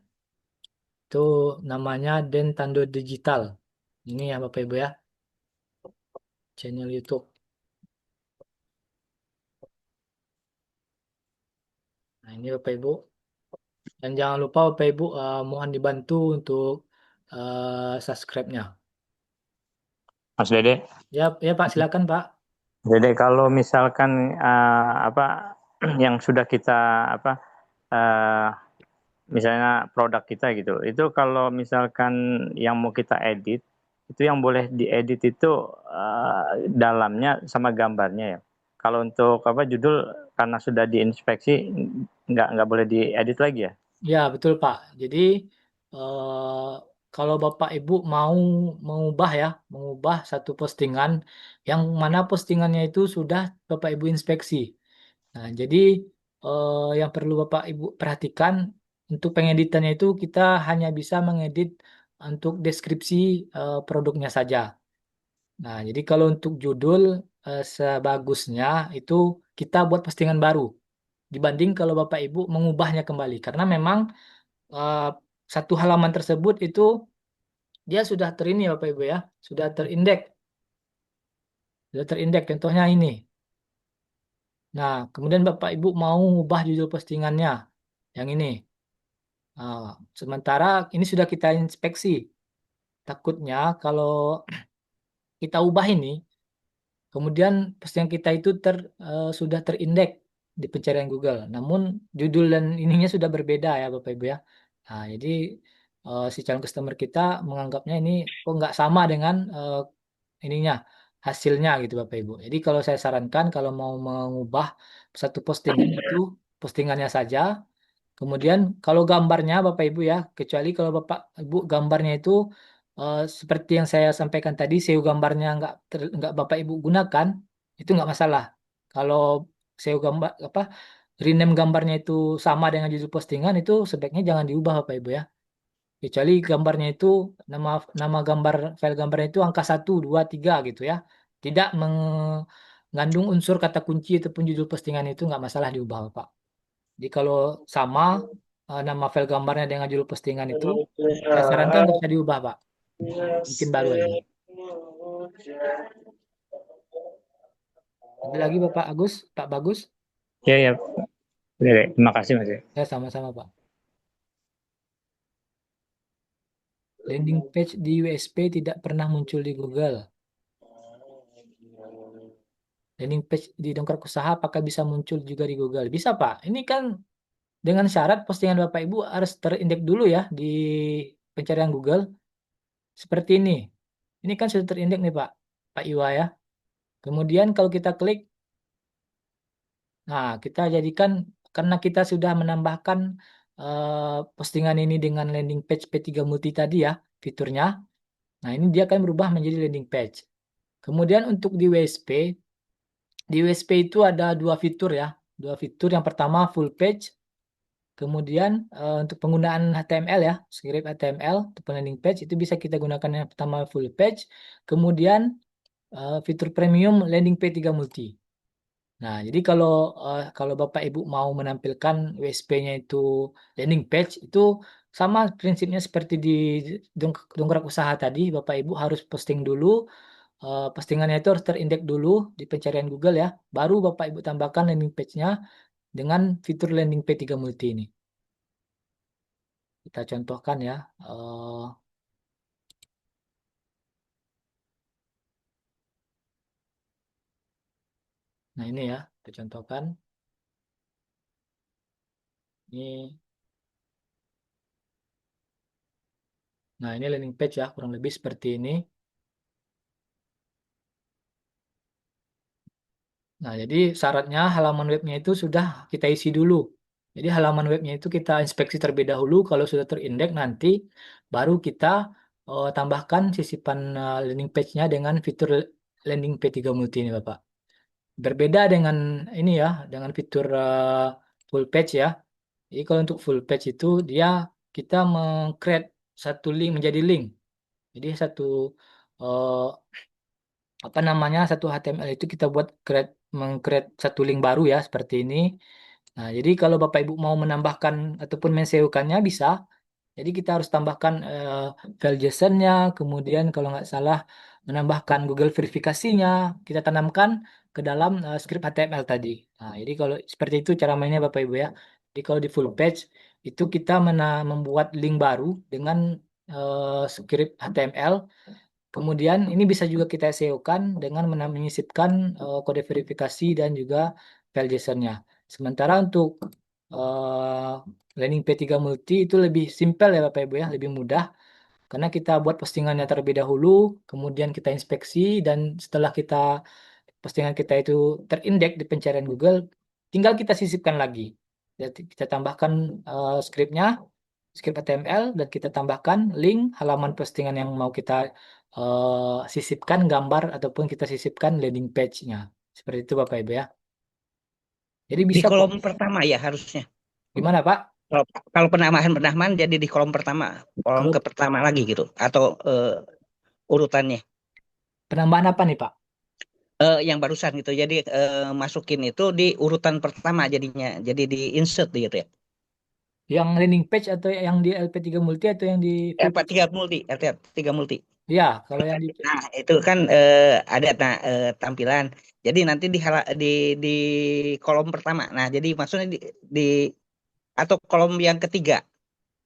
Itu namanya Den Tando Digital. Ini ya Bapak Ibu ya, channel YouTube. Nah, ini Bapak Ibu. Dan jangan lupa Bapak Ibu mohon dibantu untuk subscribe-nya. Mas Dede. Ya, ya Pak, silakan Pak. Dede, kalau misalkan apa yang sudah kita apa misalnya produk kita gitu, itu kalau misalkan yang mau kita edit itu yang boleh diedit itu dalamnya sama gambarnya ya. Kalau untuk judul karena sudah diinspeksi nggak boleh diedit lagi ya? Ya, betul Pak. Jadi eh, kalau Bapak Ibu mau mengubah satu postingan yang mana postingannya itu sudah Bapak Ibu inspeksi. Nah, jadi yang perlu Bapak Ibu perhatikan untuk pengeditannya itu kita hanya bisa mengedit untuk deskripsi produknya saja. Nah, jadi kalau untuk judul sebagusnya itu kita buat postingan baru dibanding kalau Bapak Ibu mengubahnya kembali karena memang eh, satu halaman tersebut itu dia sudah terini Bapak Ibu ya, sudah terindeks contohnya ini. Nah, kemudian Bapak Ibu mau ubah judul postingannya yang ini. Nah, sementara ini sudah kita inspeksi. Takutnya kalau kita ubah ini, kemudian postingan kita itu sudah terindeks di pencarian Google. Namun judul dan ininya sudah berbeda ya Bapak Ibu ya. Nah, jadi si calon customer kita menganggapnya ini kok nggak sama dengan ininya hasilnya gitu Bapak Ibu. Jadi kalau saya sarankan kalau mau mengubah satu postingan itu postingannya saja. Kemudian kalau gambarnya Bapak Ibu ya, kecuali kalau Bapak Ibu gambarnya itu seperti yang saya sampaikan tadi, SEO gambarnya nggak Bapak Ibu gunakan, itu nggak masalah. Kalau SEO gambar rename gambarnya itu sama dengan judul postingan itu sebaiknya jangan diubah Bapak Ibu ya. Kecuali gambarnya itu nama nama file gambarnya itu angka 1, 2, 3 gitu ya. Tidak mengandung unsur kata kunci ataupun judul postingan itu nggak masalah diubah Pak. Jadi kalau sama nama file gambarnya dengan judul postingan itu, saya sarankan nggak usah diubah Pak. Bikin baru aja. Ada lagi Bapak Agus, Pak Bagus? Ya ya, oke, terima kasih Mas. Ya sama-sama Pak. Landing page di USP tidak pernah muncul di Google. Landing page di Dongkrak Usaha apakah bisa muncul juga di Google? Bisa Pak. Ini kan dengan syarat postingan Bapak Ibu harus terindeks dulu ya di pencarian Google. Seperti ini. Ini kan sudah terindeks nih Pak, Pak Iwa ya. Kemudian kalau kita klik, nah kita jadikan karena kita sudah menambahkan postingan ini dengan landing page P3 Multi tadi ya fiturnya. Nah ini dia akan berubah menjadi landing page. Kemudian untuk di WSP itu ada dua fitur ya. Dua fitur. Yang pertama full page. Kemudian untuk penggunaan HTML ya, script HTML untuk landing page itu bisa kita gunakan yang pertama full page. Kemudian fitur premium landing page 3 multi. Nah, jadi kalau Bapak Ibu mau menampilkan WSP-nya itu landing page itu sama prinsipnya seperti di dongkrak usaha tadi, Bapak Ibu harus posting dulu, postingannya itu harus terindeks dulu di pencarian Google ya, baru Bapak Ibu tambahkan landing page-nya dengan fitur landing page 3 multi ini. Kita contohkan ya. Nah, ini ya, kita contohkan. Ini Nah, ini landing page ya, kurang lebih seperti ini. Nah, jadi syaratnya halaman webnya itu sudah kita isi dulu. Jadi halaman webnya itu kita inspeksi terlebih dahulu. Kalau sudah terindeks nanti baru kita tambahkan sisipan landing page-nya dengan fitur landing page 3 multi ini, Bapak. Berbeda dengan ini ya, dengan fitur full page ya. Jadi kalau untuk full page itu dia kita meng-create satu link menjadi link. Jadi eh, satu HTML itu kita buat meng-create satu link baru ya seperti ini. Nah, jadi kalau Bapak Ibu mau menambahkan ataupun menseokannya bisa. Jadi kita harus tambahkan file JSON-nya, kemudian kalau nggak salah menambahkan Google verifikasinya, kita tanamkan ke dalam script HTML tadi. Nah, jadi kalau seperti itu cara mainnya Bapak Ibu ya. Jadi kalau di full page itu kita membuat link baru dengan script HTML. Kemudian ini bisa juga kita SEO-kan dengan menyisipkan kode verifikasi dan juga file JSON-nya. Sementara untuk landing P3 multi itu lebih simpel ya Bapak Ibu ya, lebih mudah. Karena kita buat postingannya terlebih dahulu, kemudian kita inspeksi, dan setelah postingan kita itu terindeks di pencarian Google, tinggal kita sisipkan lagi. Jadi kita tambahkan skripnya, skrip HTML, dan kita tambahkan link halaman postingan yang mau kita sisipkan gambar ataupun kita sisipkan landing page-nya. Seperti itu Bapak Ibu ya. Jadi Di bisa kok. kolom pertama ya harusnya. Gimana Pak? Kalau kalau penambahan jadi di kolom pertama, kolom Kalau ke pertama lagi gitu, atau urutannya. penambahan apa nih Pak? Yang barusan gitu. Jadi masukin itu di urutan pertama jadinya. Jadi di insert gitu ya. Yang landing page atau yang di LP3 multi atau yang di full Apa page tiga Pak? multi, tiga multi. Ya, kalau yang di Nah, itu kan ada tampilan. Jadi nanti di kolom pertama. Nah, jadi maksudnya di atau kolom yang ketiga,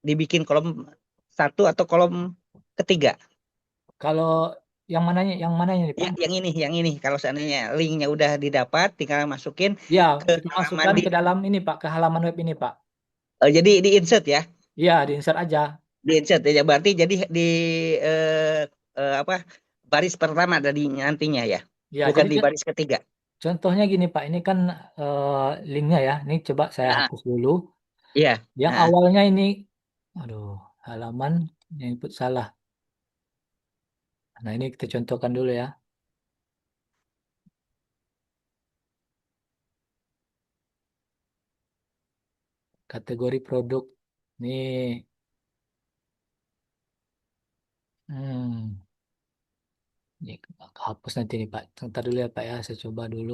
dibikin kolom satu atau kolom ketiga. kalau yang mananya nih Ya, Pak? yang ini. Kalau seandainya linknya udah didapat, tinggal masukin Ya, ke kita halaman masukkan ke dalam ini Pak, ke halaman web ini Pak. jadi di insert ya. Iya, di insert aja. Di insert ya, berarti jadi di eh, apa baris pertama dari nantinya ya, Ya, bukan jadi di baris ketiga. contohnya gini Pak, ini kan eh, linknya ya. Ini coba saya Nah, hapus dulu. iya. Yang Nah, awalnya ini, aduh, halaman yang input salah. Nah, ini kita contohkan dulu ya. Kategori produk. Nih, hmm, ini hapus nanti nih Pak. Sebentar dulu ya Pak ya, saya coba dulu.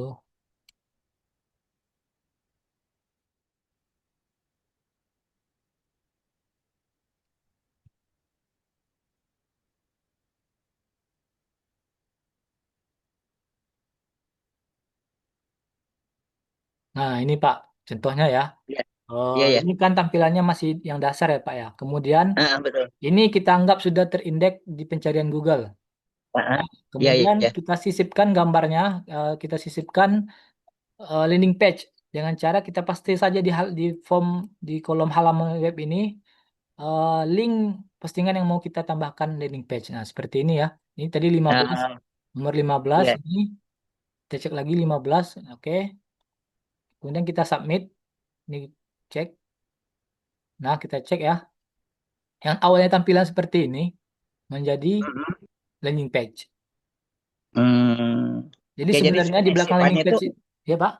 Nah, ini Pak, contohnya ya. iya, iya ya. Ini kan tampilannya masih yang dasar ya Pak ya. Kemudian Betul. ini kita anggap sudah terindeks di pencarian Google. Ah, Ya. iya, iya, Kemudian iya. kita sisipkan gambarnya, kita sisipkan landing page dengan cara kita pasti saja di form di kolom halaman web ini link postingan yang mau kita tambahkan landing page. Nah, seperti ini ya. Ini tadi 15, Ah, nomor 15 iya. ini kita cek lagi 15. Oke. Kemudian kita submit. Ini cek. Nah, kita cek ya. Yang awalnya tampilan seperti ini menjadi Mhm. landing page. Hmm. Jadi Oke, jadi sebenarnya di belakang landing penyisipannya itu, page, ya Pak,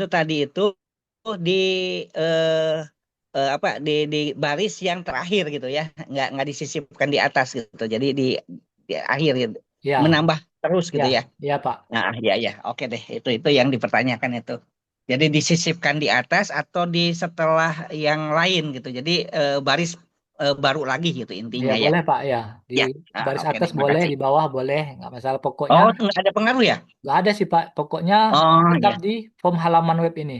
tadi itu di eh, apa di baris yang terakhir gitu ya, nggak disisipkan di atas gitu. Jadi di akhir gitu. ya, Menambah terus gitu ya, ya. ya Pak. Nah, ya ya, oke deh. Itu yang dipertanyakan itu. Jadi disisipkan di atas atau di setelah yang lain gitu. Jadi baris baru lagi gitu Ya intinya ya. boleh Pak ya. Di Ya, nah, baris oke atas deh, boleh, makasih. di bawah boleh, nggak masalah. Pokoknya Oh, nggak ada pengaruh ya? nggak ada sih Pak. Pokoknya Oh, tetap ya. di form halaman web ini.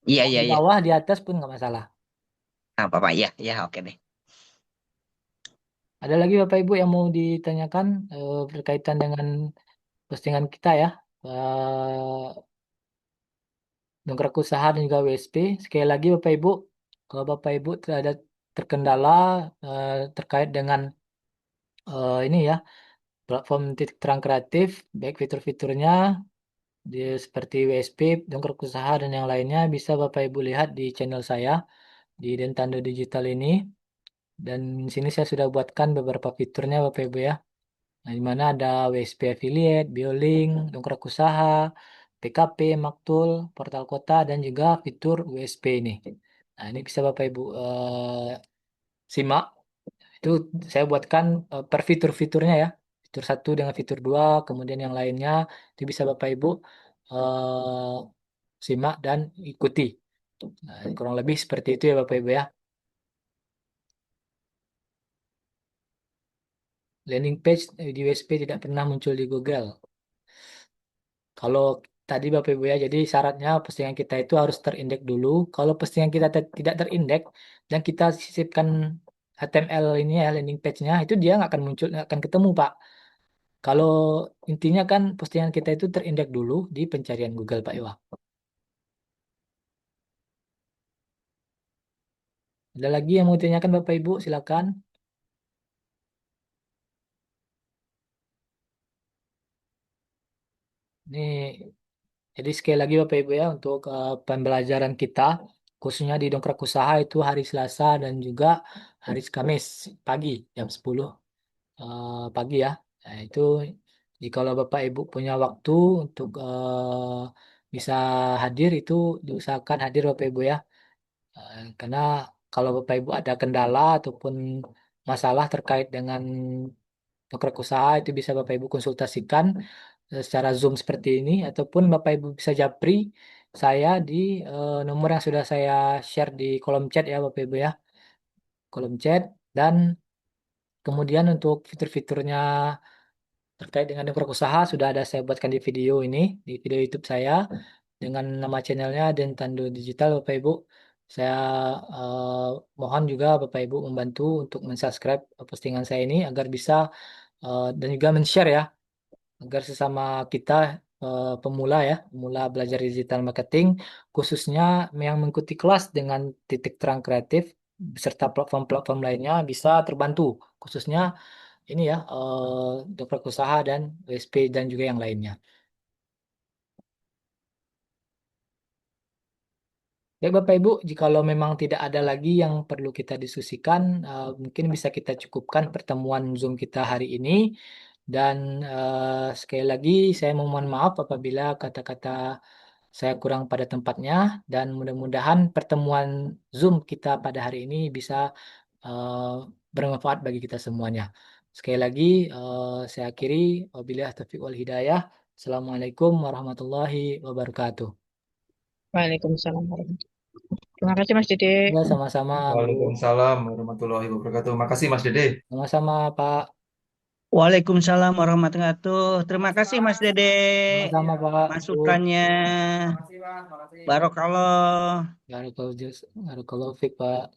Iya, Mau iya, di iya. bawah, di atas pun nggak masalah. Nah, Bapak, ya, ya, oke deh. Ada lagi Bapak Ibu yang mau ditanyakan berkaitan dengan postingan kita ya. Dongkrak usaha dan juga WSP. Sekali lagi Bapak Ibu, kalau Bapak Ibu ada terkendala terkait dengan ini ya, platform titik terang kreatif, baik fitur-fiturnya seperti WSP, dongkrak usaha dan yang lainnya bisa Bapak Ibu lihat di channel saya di Dentando Digital ini. Dan di sini saya sudah buatkan beberapa fiturnya Bapak Ibu ya. Nah, di mana ada WSP Affiliate, Biolink, dongkrak usaha, PKP, Maktul, portal kota, dan juga fitur WSP ini. Nah, ini bisa Bapak Ibu simak. Itu saya buatkan per fitur-fiturnya ya. Fitur satu dengan fitur dua, kemudian yang lainnya itu bisa Bapak Ibu eh, simak dan ikuti. Nah, kurang lebih seperti itu ya Bapak Ibu ya. Landing page di WSP tidak pernah muncul di Google. Kalau tadi Bapak Ibu ya, jadi syaratnya postingan kita itu harus terindeks dulu. Kalau postingan kita tidak terindeks dan kita sisipkan HTML ini ya landing page-nya, itu dia nggak akan muncul, nggak akan ketemu Pak. Kalau intinya kan postingan kita itu terindeks dulu di pencarian Google Pak Iwa. Ada lagi yang mau ditanyakan Bapak Ibu, silakan. Ini jadi sekali lagi Bapak Ibu ya untuk pembelajaran kita khususnya di Dongkrak Usaha itu hari Selasa dan juga hari Kamis pagi jam 10 pagi ya. Nah, itu jikalau Bapak Ibu punya waktu untuk bisa hadir itu diusahakan hadir Bapak Ibu ya. Karena kalau Bapak Ibu ada kendala ataupun masalah terkait dengan Dongkrak Usaha itu bisa Bapak Ibu konsultasikan secara Zoom seperti ini ataupun Bapak Ibu bisa japri saya di nomor yang sudah saya share di kolom chat ya Bapak Ibu ya. Kolom chat dan kemudian untuk fitur-fiturnya terkait dengan Dongkrak Usaha sudah ada saya buatkan di video ini, di video YouTube saya dengan nama channelnya Dentando Digital Bapak Ibu. Saya mohon juga Bapak Ibu membantu untuk mensubscribe postingan saya ini agar bisa dan juga men-share ya agar sesama kita pemula ya, pemula belajar digital marketing, khususnya yang mengikuti kelas dengan titik terang kreatif beserta platform-platform lainnya bisa terbantu, khususnya ini ya, Dongkrak Usaha dan WSP dan juga yang lainnya. Baik Bapak Ibu, jikalau memang tidak ada lagi yang perlu kita diskusikan, mungkin bisa kita cukupkan pertemuan Zoom kita hari ini. Dan sekali lagi saya memohon maaf apabila kata-kata saya kurang pada tempatnya dan mudah-mudahan pertemuan Zoom kita pada hari ini bisa eh, bermanfaat bagi kita semuanya. Sekali lagi saya akhiri wabillahi taufiq wal hidayah. Assalamualaikum warahmatullahi wabarakatuh. Waalaikumsalam warahmatullahi wabarakatuh. Terima kasih Mas Dede. Ya sama-sama Bu. Waalaikumsalam warahmatullahi wabarakatuh. Makasih Mas Dede. Sama-sama Pak. Waalaikumsalam warahmatullahi wabarakatuh. Terima Makasih kasih Mas Mas. Dede Sama-sama Pak. Bu. masukannya. Makasih Mas. Makasih. Barokallah. Barakallahu fiik, Pak.